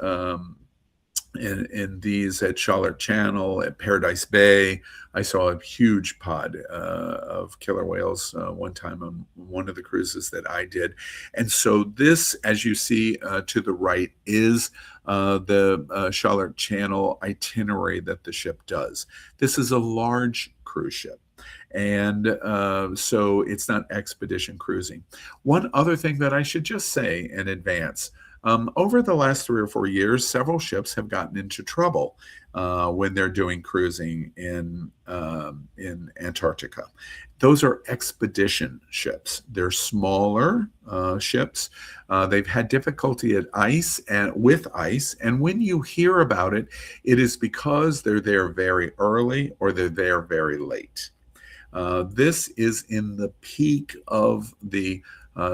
at Charlotte Channel, at Paradise Bay. I saw a huge pod of killer whales one time on one of the cruises that I did. And so this, as you see to the right, is the Charlotte Channel itinerary that the ship does. This is a large cruise ship. And so it's not expedition cruising. One other thing that I should just say in advance, over the last 3 or 4 years, several ships have gotten into trouble when they're doing cruising in Antarctica. Those are expedition ships. They're smaller ships. They've had difficulty at ice and with ice. And when you hear about it, it is because they're there very early or they're there very late. This is in the peak of the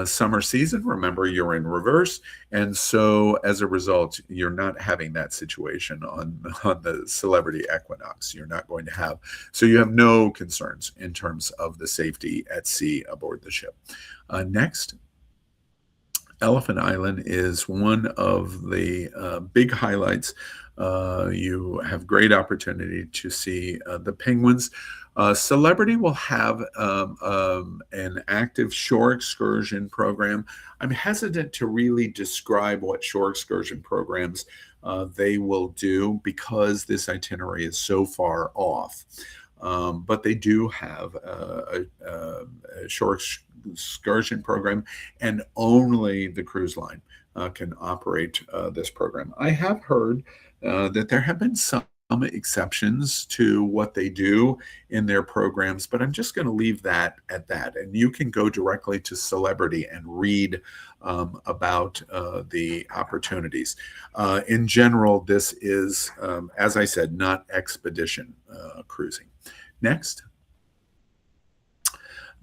summer season. Remember, you're in reverse, and so as a result, you're not having that situation on the Celebrity Equinox. You're not going to have, so you have no concerns in terms of the safety at sea aboard the ship. Next. Elephant Island is one of the big highlights. You have great opportunity to see the penguins. Celebrity will have an active shore excursion program. I'm hesitant to really describe what shore excursion programs they will do because this itinerary is so far off. But they do have a shore excursion program, and only the cruise line can operate this program. I have heard that there have been some exceptions to what they do in their programs, but I'm just going to leave that at that. And you can go directly to Celebrity and read about the opportunities. In general, this is, as I said, not expedition cruising. Next.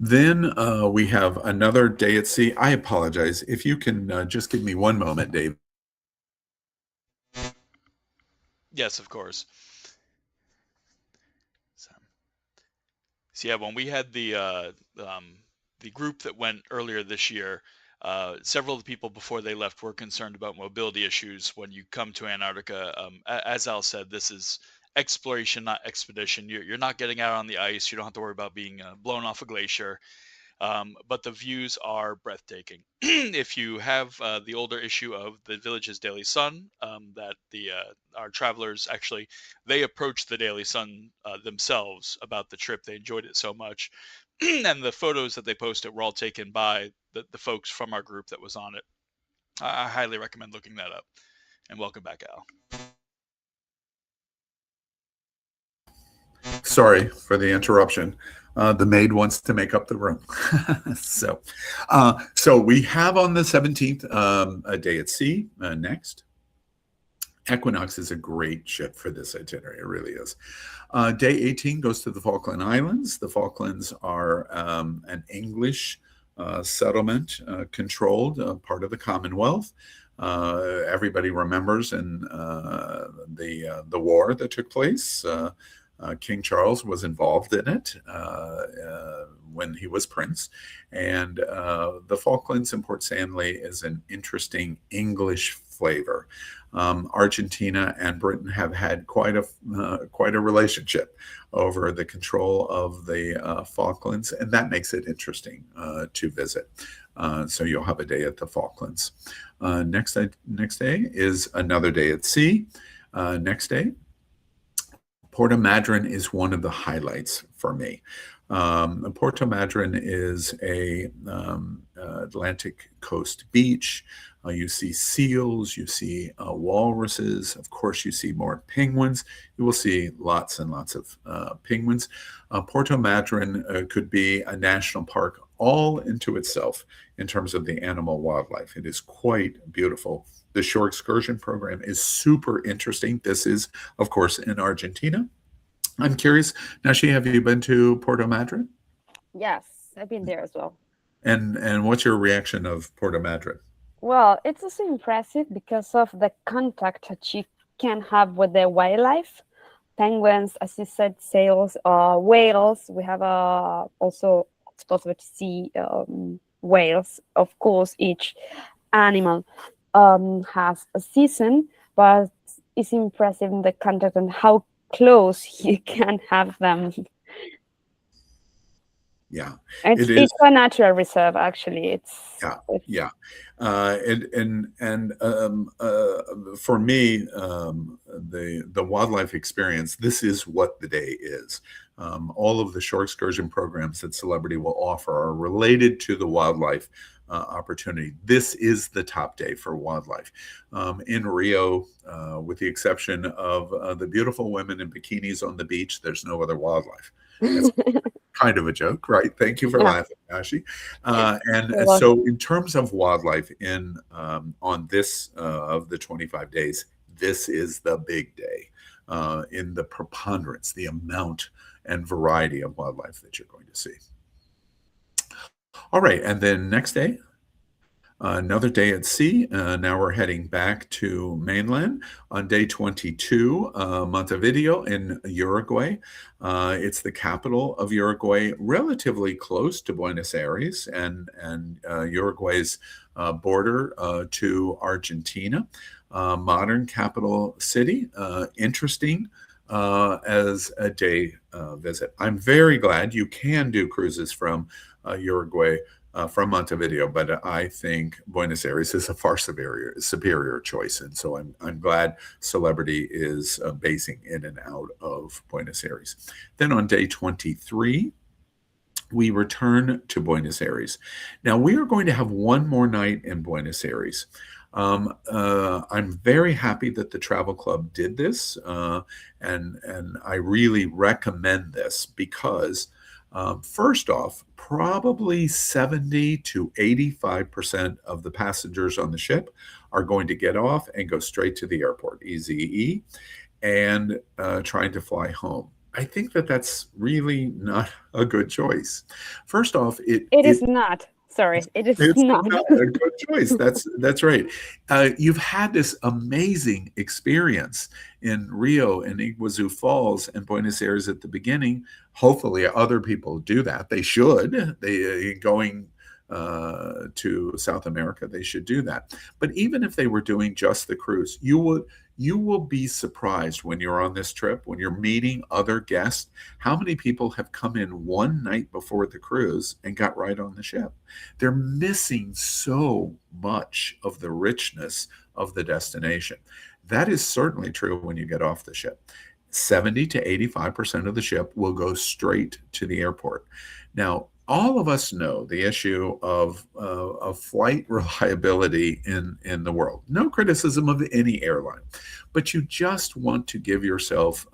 Then we have another day at sea. I apologize. If you can just give me one moment, Dave. Yes, of course. So yeah, when we had the group that went earlier this year, several of the people before they left were concerned about mobility issues when you come to Antarctica. As Al said, this is exploration, not expedition. You're not getting out on the ice. You don't have to worry about being blown off a glacier. But the views are breathtaking. If you have the older issue of the Village's Daily Sun, that our travelers actually, they approached the Daily Sun themselves about the trip. They enjoyed it so much. And the photos that they posted were all taken by the folks from our group that was on it. I highly recommend looking that up. And welcome back, Al. Sorry for the interruption. The maid wants to make up the room. So we have on the 17th a day at sea. Next. Equinox is a great ship for this itinerary. It really is. Day 18 goes to the Falkland Islands. The Falklands are an English settlement controlled part of the Commonwealth. Everybody remembers in the war that took place King Charles was involved in it when he was prince. And the Falklands and Port Stanley is an interesting English flavor. Argentina and Britain have had quite a relationship over the control of the Falklands, and that makes it interesting to visit. So you'll have a day at the Falklands. Next day is another day at sea. Next day, Porto Madryn is one of the highlights for me. Porto Madryn is a Atlantic coast beach. You see seals, you see walruses. Of course, you see more penguins. You will see lots and lots of penguins. Porto Madryn could be a national park all into itself in terms of the animal wildlife. It is quite beautiful. The shore excursion program is super interesting. This is, of course, in Argentina. I'm curious, Nashi, have you been to Porto Madryn? Yes, I've been there as well. And what's your reaction of Porto Madryn? Well, it's also impressive because of the contact that you can have with the wildlife. Penguins, as you said, seals, whales. We have also it's possible to see whales. Of course, each animal has a season, but it's impressive in the contact and how close you can have them. Yeah, it's a natural reserve. Actually, it's yeah. And for me, the wildlife experience. This is what the day is. All of the shore excursion programs that Celebrity will offer are related to the wildlife opportunity. This is the top day for wildlife. In Rio, with the exception of the beautiful women in bikinis on the beach, there's no other wildlife. That's kind of a joke, right? Thank you for laughing, Nashi. So in terms of wildlife on this of the 25 days, this is the big day in the preponderance, the amount and variety of wildlife that you're going to see. All right, and then next day, another day at sea. Now we're heading back to mainland on day 22, Montevideo in Uruguay. It's the capital of Uruguay, relatively close to Buenos Aires and Uruguay's border to Argentina. Modern capital city, interesting as a day visit. I'm very glad you can do cruises from Uruguay from Montevideo, but I think Buenos Aires is a far superior choice, and so I'm glad Celebrity is basing in and out of Buenos Aires. Then on day 23, we return to Buenos Aires. Now we are going to have one more night in Buenos Aires. I'm very happy that the travel club did this, and I really recommend this because first off, probably 70 to 85% of the passengers on the ship are going to get off and go straight to the airport, EZE, and trying to fly home. I think that's really not a good choice. First off, it is not. Sorry, it's not a good choice. That's right. You've had this amazing experience in Rio and Iguazu Falls and Buenos Aires at the beginning. Hopefully, other people do that. They should. Going to South America, they should do that. But even if they were doing just the cruise, you will be surprised when you're on this trip, when you're meeting other guests, how many people have come in one night before the cruise and got right on the ship. They're missing so much of the richness of the destination. That is certainly true when you get off the ship. 70 to 85% of the ship will go straight to the airport. Now, all of us know the issue of flight reliability in the world. No criticism of any airline, but you just want to give yourself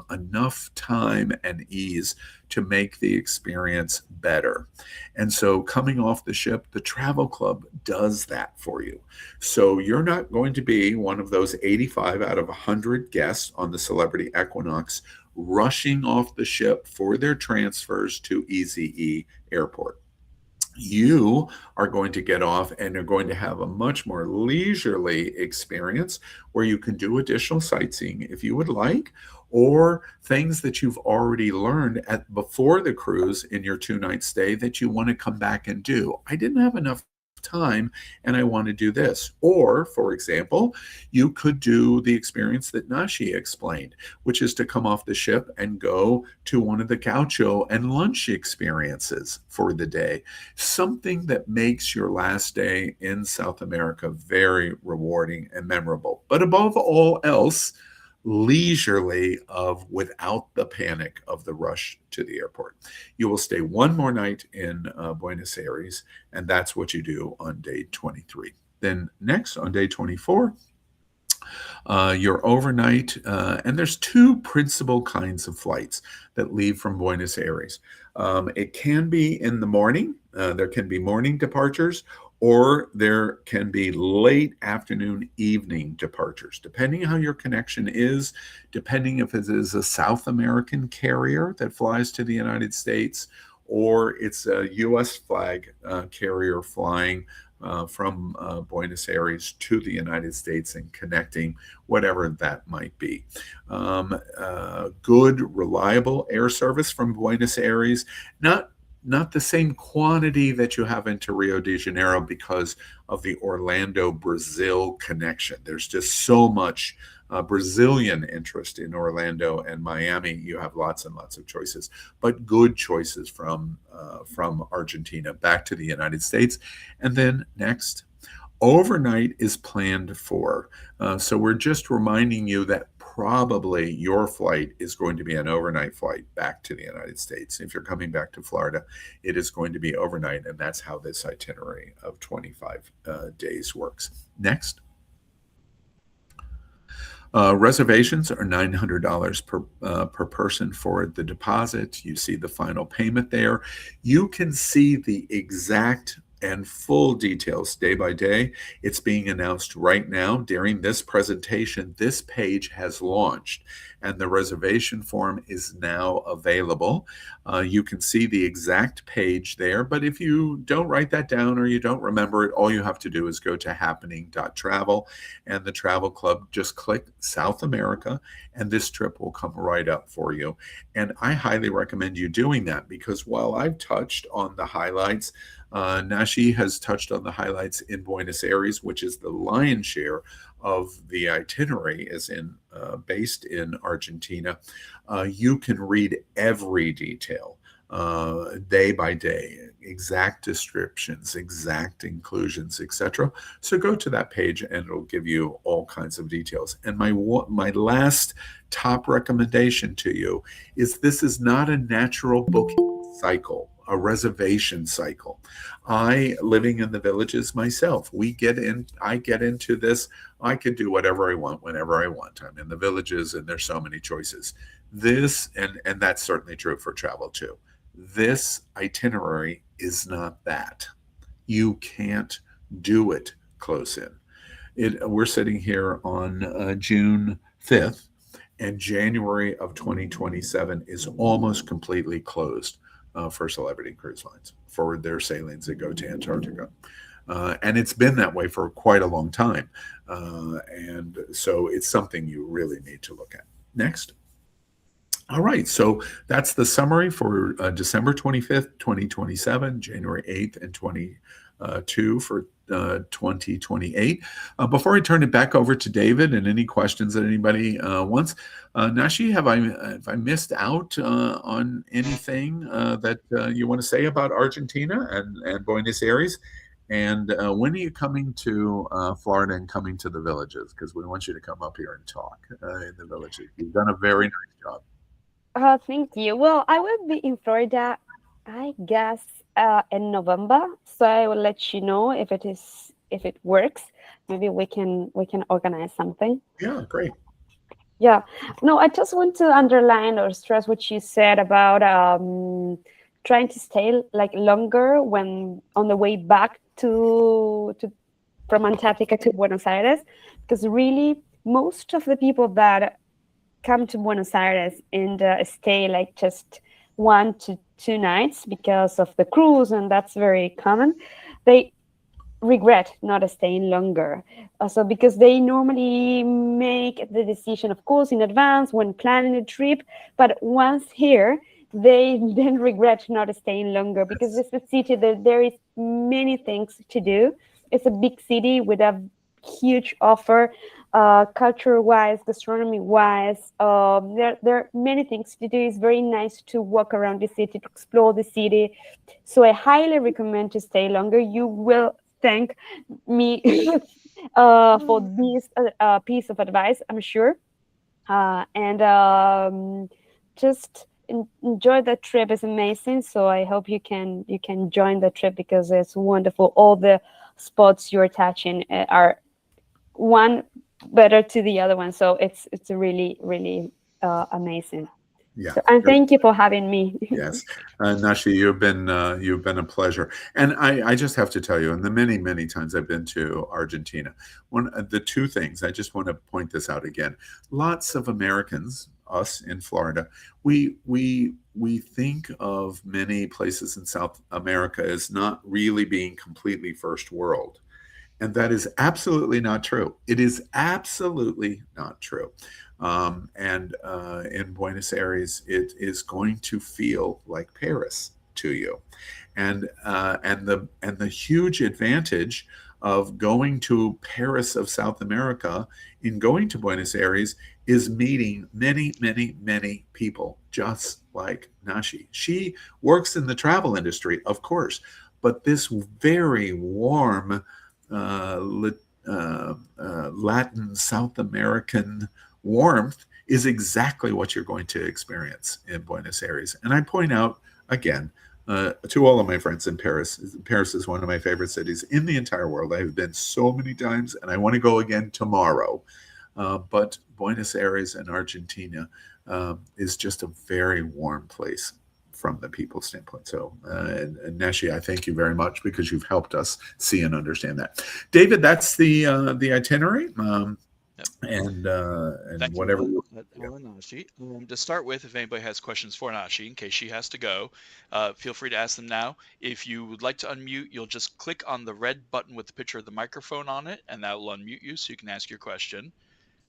enough time and ease to make the experience better. And so coming off the ship, the travel club does that for you. So you're not going to be one of those 85 out of 100 guests on the Celebrity Equinox rushing off the ship for their transfers to EZE Airport. you are going to get off and are going to have a much more leisurely experience where you can do additional sightseeing if you would like, or things that you've already learned before the cruise in your 2-night stay that you want to come back and do. I didn't have enough time and I want to do this. Or, for example, you could do the experience that Nashi explained, which is to come off the ship and go to one of the gaucho and lunch experiences for the day. Something that makes your last day in South America very rewarding and memorable. But above all else, leisurely, without the panic of the rush to the airport. You will stay one more night in Buenos Aires, and that's what you do on day 23. Then next, on day 24, your overnight, and there's two principal kinds of flights that leave from Buenos Aires. It can be in the morning. There can be morning departures, or there can be late afternoon, evening departures, depending how your connection is, depending if it is a South American carrier that flies to the United States, or it's a U.S. flag carrier flying from Buenos Aires to the United States and connecting, whatever that might be. Good, reliable air service from Buenos Aires, not the same quantity that you have into Rio de Janeiro because of the Orlando, Brazil connection. There's just so much Brazilian interest in Orlando and Miami. You have lots and lots of choices, but good choices from Argentina back to the United States. And then next, overnight is planned for. So we're just reminding you that probably your flight is going to be an overnight flight back to the United States. If you're coming back to Florida, it is going to be overnight, and that's how this itinerary of 25 days works. Next. Reservations are $900 per person for the deposit. You see the final payment there. You can see the exact and full details day by day. It's being announced right now during this presentation. This page has launched and the reservation form is now available. You can see the exact page there, but if you don't write that down or you don't remember it, all you have to do is go to happening.travel and the travel club, just click South America and this trip will come right up for you. And I highly recommend you doing that because while I've touched on the highlights, Nashi has touched on the highlights in Buenos Aires, which is the lion's share of the itinerary, is based in Argentina. You can read every detail day by day, exact descriptions, exact inclusions, etc. So go to that page and it'll give you all kinds of details. And my last top recommendation to you is this is not a natural booking cycle, a reservation cycle. Living in the villages myself, I get into this. I could do whatever I want, whenever I want. I'm in the villages and there's so many choices. This, and that's certainly true for travel too. This itinerary is not that. You can't do it close in. We're sitting here on June 5th, and January of 2027 is almost completely closed for Celebrity Cruise Lines for their sailings that go to Antarctica. And it's been that way for quite a long time. And so it's something you really need to look at. Next. All right, so that's the summary for December 25th, 2027, January 8th, and 22 for 2028. Before I turn it back over to David and any questions that anybody wants, Nashi, have I missed out on anything that you want to say about Argentina and Buenos Aires? And when are you coming to Florida and coming to the villages? Because we want you to come up here and talk in the villages. You've done a very nice job. Thank you. Well, I will be in Florida, I guess, in November. So I will let you know if it works. Maybe we can organize something. Yeah, great. Yeah. No, I just want to underline or stress what you said about trying to stay like longer when on the way back to from Antarctica to Buenos Aires, because really most of the people that come to Buenos Aires and stay like just 1 to 2 nights because of the cruise, and that's very common, they regret not staying longer. So because they normally make the decision, of course, in advance when planning a trip, but once here, they then regret not staying longer because it's a city that there is many things to do. It's a big city with a huge offer, culture-wise, gastronomy-wise. There are many things to do. It's very nice to walk around the city, to explore the city. So I highly recommend to stay longer. You will thank me for this piece of advice, I'm sure. And just enjoy the trip. It's amazing. So I hope you can join the trip because it's wonderful. All the spots you're touching are one better to the other one. So it's really, really amazing. Yeah. So, and thank you for having me. Yes, Nashi, you've been a pleasure, and I just have to tell you, in the many times I've been to Argentina, the two things I just want to point this out again. Lots of Americans, us in Florida, we think of many places in South America as not really being completely first world. And that is absolutely not true. It is absolutely not true. And in Buenos Aires, it is going to feel like Paris to you. And the huge advantage of going to Paris of South America in going to Buenos Aires is meeting many people just like Nashi. She works in the travel industry, of course, but this very warm Latin South American warmth is exactly what you're going to experience in Buenos Aires. And I point out again to all of my friends in Paris. Paris is one of my favorite cities in the entire world. I have been so many times, and I want to go again tomorrow. But Buenos Aires and Argentina is just a very warm place from the people's standpoint. So, and Nashi, I thank you very much because you've helped us see and understand that. David, that's the itinerary. And Thank whatever. Nashi. To start with, if anybody has questions for Nashi, in case she has to go, feel free to ask them now. If you would like to unmute, you'll just click on the red button with the picture of the microphone on it, and that will unmute you so you can ask your question.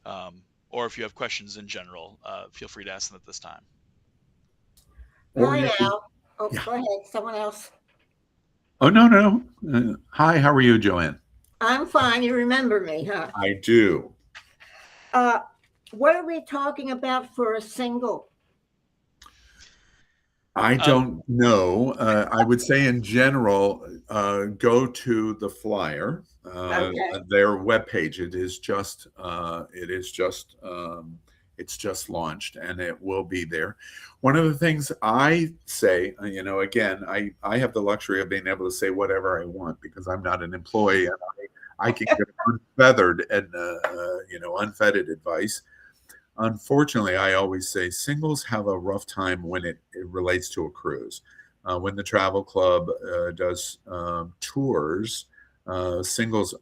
Or if you have questions in general, feel free to ask them at this time. Hi, Al. Oh, yeah. Go ahead. Someone else. Oh, no. Hi, how are you, Joanne? I'm fine. You remember me, huh? I do. What are we talking about for a single? I don't know. I would say in general, go to the flyer, their webpage. It's just launched, and it will be there. One of the things I say, again, I have the luxury of being able to say whatever I want because I'm not an employee, and I can get unfeathered and unfettered advice. Unfortunately, I always say singles have a rough time when it relates to a cruise. When the travel club does tours, singles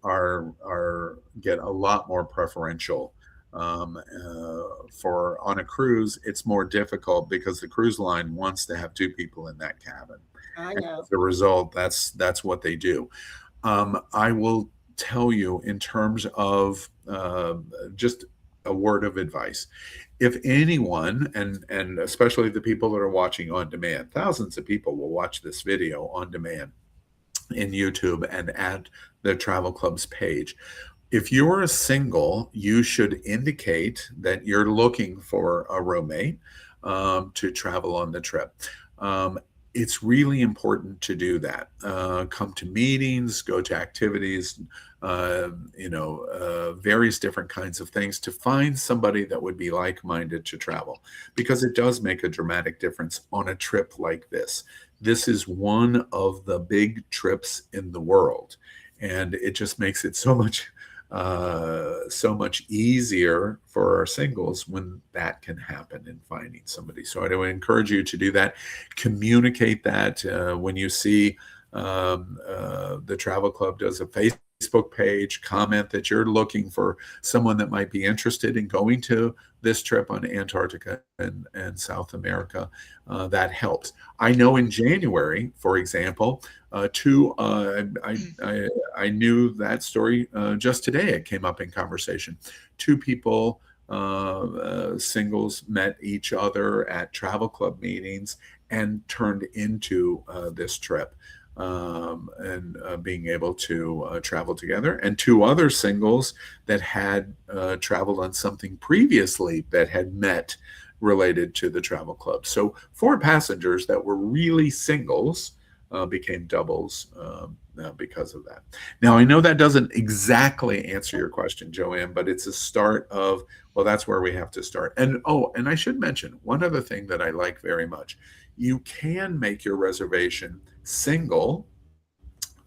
get a lot more preferential. For on a cruise, it's more difficult because the cruise line wants to have two people in that cabin. I know. And as a result, that's what they do. I will tell you in terms of just a word of advice. If anyone, and especially the people that are watching on demand, thousands of people will watch this video on demand in YouTube and at the travel club's page. If you're a single, you should indicate that you're looking for a roommate to travel on the trip. It's really important to do that. Come to meetings, go to activities, various different kinds of things to find somebody that would be like-minded to travel, because it does make a dramatic difference on a trip like this. This is one of the big trips in the world, and it just makes it so much easier for our singles when that can happen in finding somebody. So I would encourage you to do that. Communicate that when you see the travel club does a Facebook page, comment that you're looking for someone that might be interested in going to this trip on Antarctica and South America. That helps. I know in January, for example, I knew that story just today. It came up in conversation. Two people, singles, met each other at travel club meetings and turned into this trip. And being able to travel together, and two other singles that had traveled on something previously that had met related to the travel club. So 4 passengers that were really singles became doubles because of that. Now, I know that doesn't exactly answer your question, Joanne, but it's a start of, well, that's where we have to start. And and I should mention one other thing that I like very much. You can make your reservation single,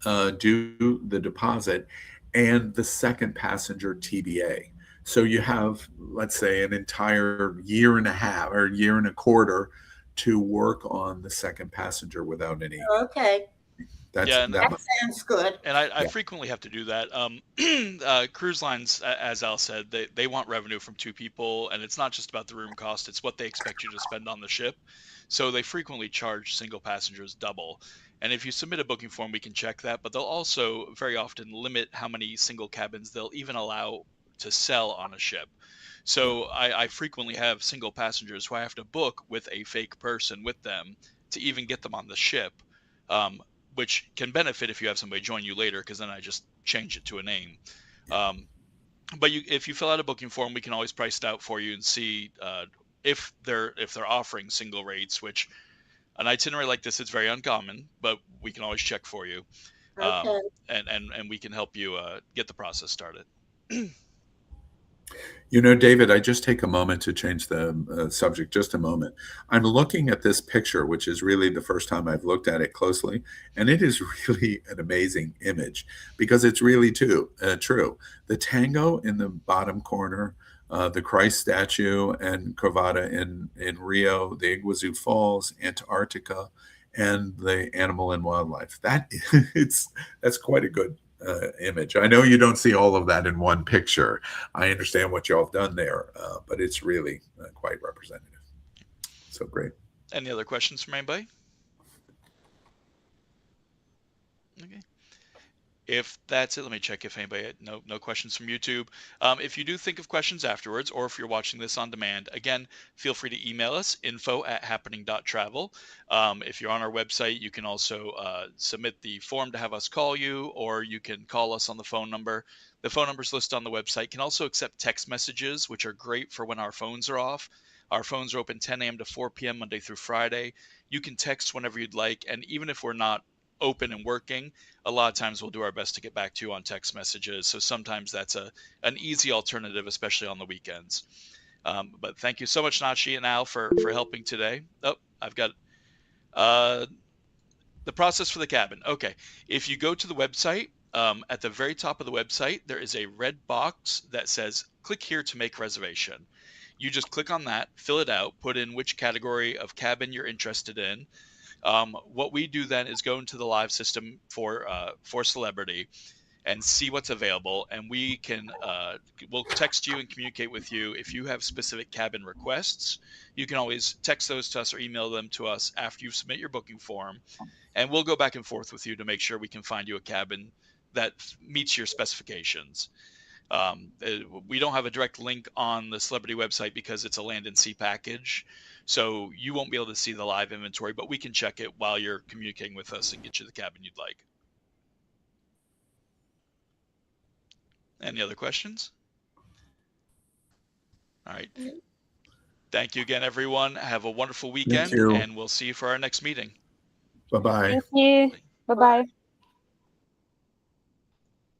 do the deposit, and the second passenger TBA. So you have, let's say, an entire year and a half or year and a quarter to work on the second passenger without any. Okay. That sounds good. And I frequently have to do that. Cruise lines, as Al said, they want revenue from 2 people, and it's not just about the room cost, it's what they expect you to spend on the ship. So they frequently charge single passengers double. And if you submit a booking form, we can check that, but they'll also very often limit how many single cabins they'll even allow to sell on a ship. So I frequently have single passengers who I have to book with a fake person with them to even get them on the ship, which can benefit if you have somebody join you later, because then I just change it to a name. But if you fill out a booking form, we can always price it out for you and see if they're offering single rates, which an itinerary like this is very uncommon, but we can always check for you. Okay. And we can help you get the process started. You know, David, I just take a moment to change the subject just a moment. I'm looking at this picture, which is really the first time I've looked at it closely, and it is really an amazing image because it's really true. The tango in the bottom corner, the Christ statue and Cravata in Rio, the Iguazu Falls, Antarctica, and the animal and wildlife. That's quite a good image. I know you don't see all of that in one picture. I understand what y'all have done there, but it's really quite representative. So great. Any other questions from anybody? Okay. If that's it, let me check if anybody had no questions from YouTube. If you do think of questions afterwards, or if you're watching this on demand, again, feel free to email us, info@happening.travel. If you're on our website, you can also submit the form to have us call you, or you can call us on the phone number. The phone number's listed on the website. Can also accept text messages, which are great for when our phones are off. Our phones are open 10 a.m. to 4 p.m. Monday through Friday. You can text whenever you'd like, and even if we're not open and working, a lot of times we'll do our best to get back to you on text messages. So sometimes that's an easy alternative, especially on the weekends. But thank you so much, Nachi and Al, for helping today. Oh, I've got the process for the cabin. Okay, if you go to the website, at the very top of the website, there is a red box that says, click here to make reservation. You just click on that, fill it out, put in which category of cabin you're interested in. What we do then is go into the live system for Celebrity and see what's available, and we can we'll text you and communicate with you. If you have specific cabin requests, you can always text those to us or email them to us after you submit your booking form, and we'll go back and forth with you to make sure we can find you a cabin that meets your specifications. We don't have a direct link on the Celebrity website because it's a land and sea package, so you won't be able to see the live inventory, but we can check it while you're communicating with us and get you the cabin you'd like. Any other questions? All right. Thank you again, everyone. Have a wonderful weekend, and we'll see you for our next meeting. Bye-bye. Thank you. Bye-bye.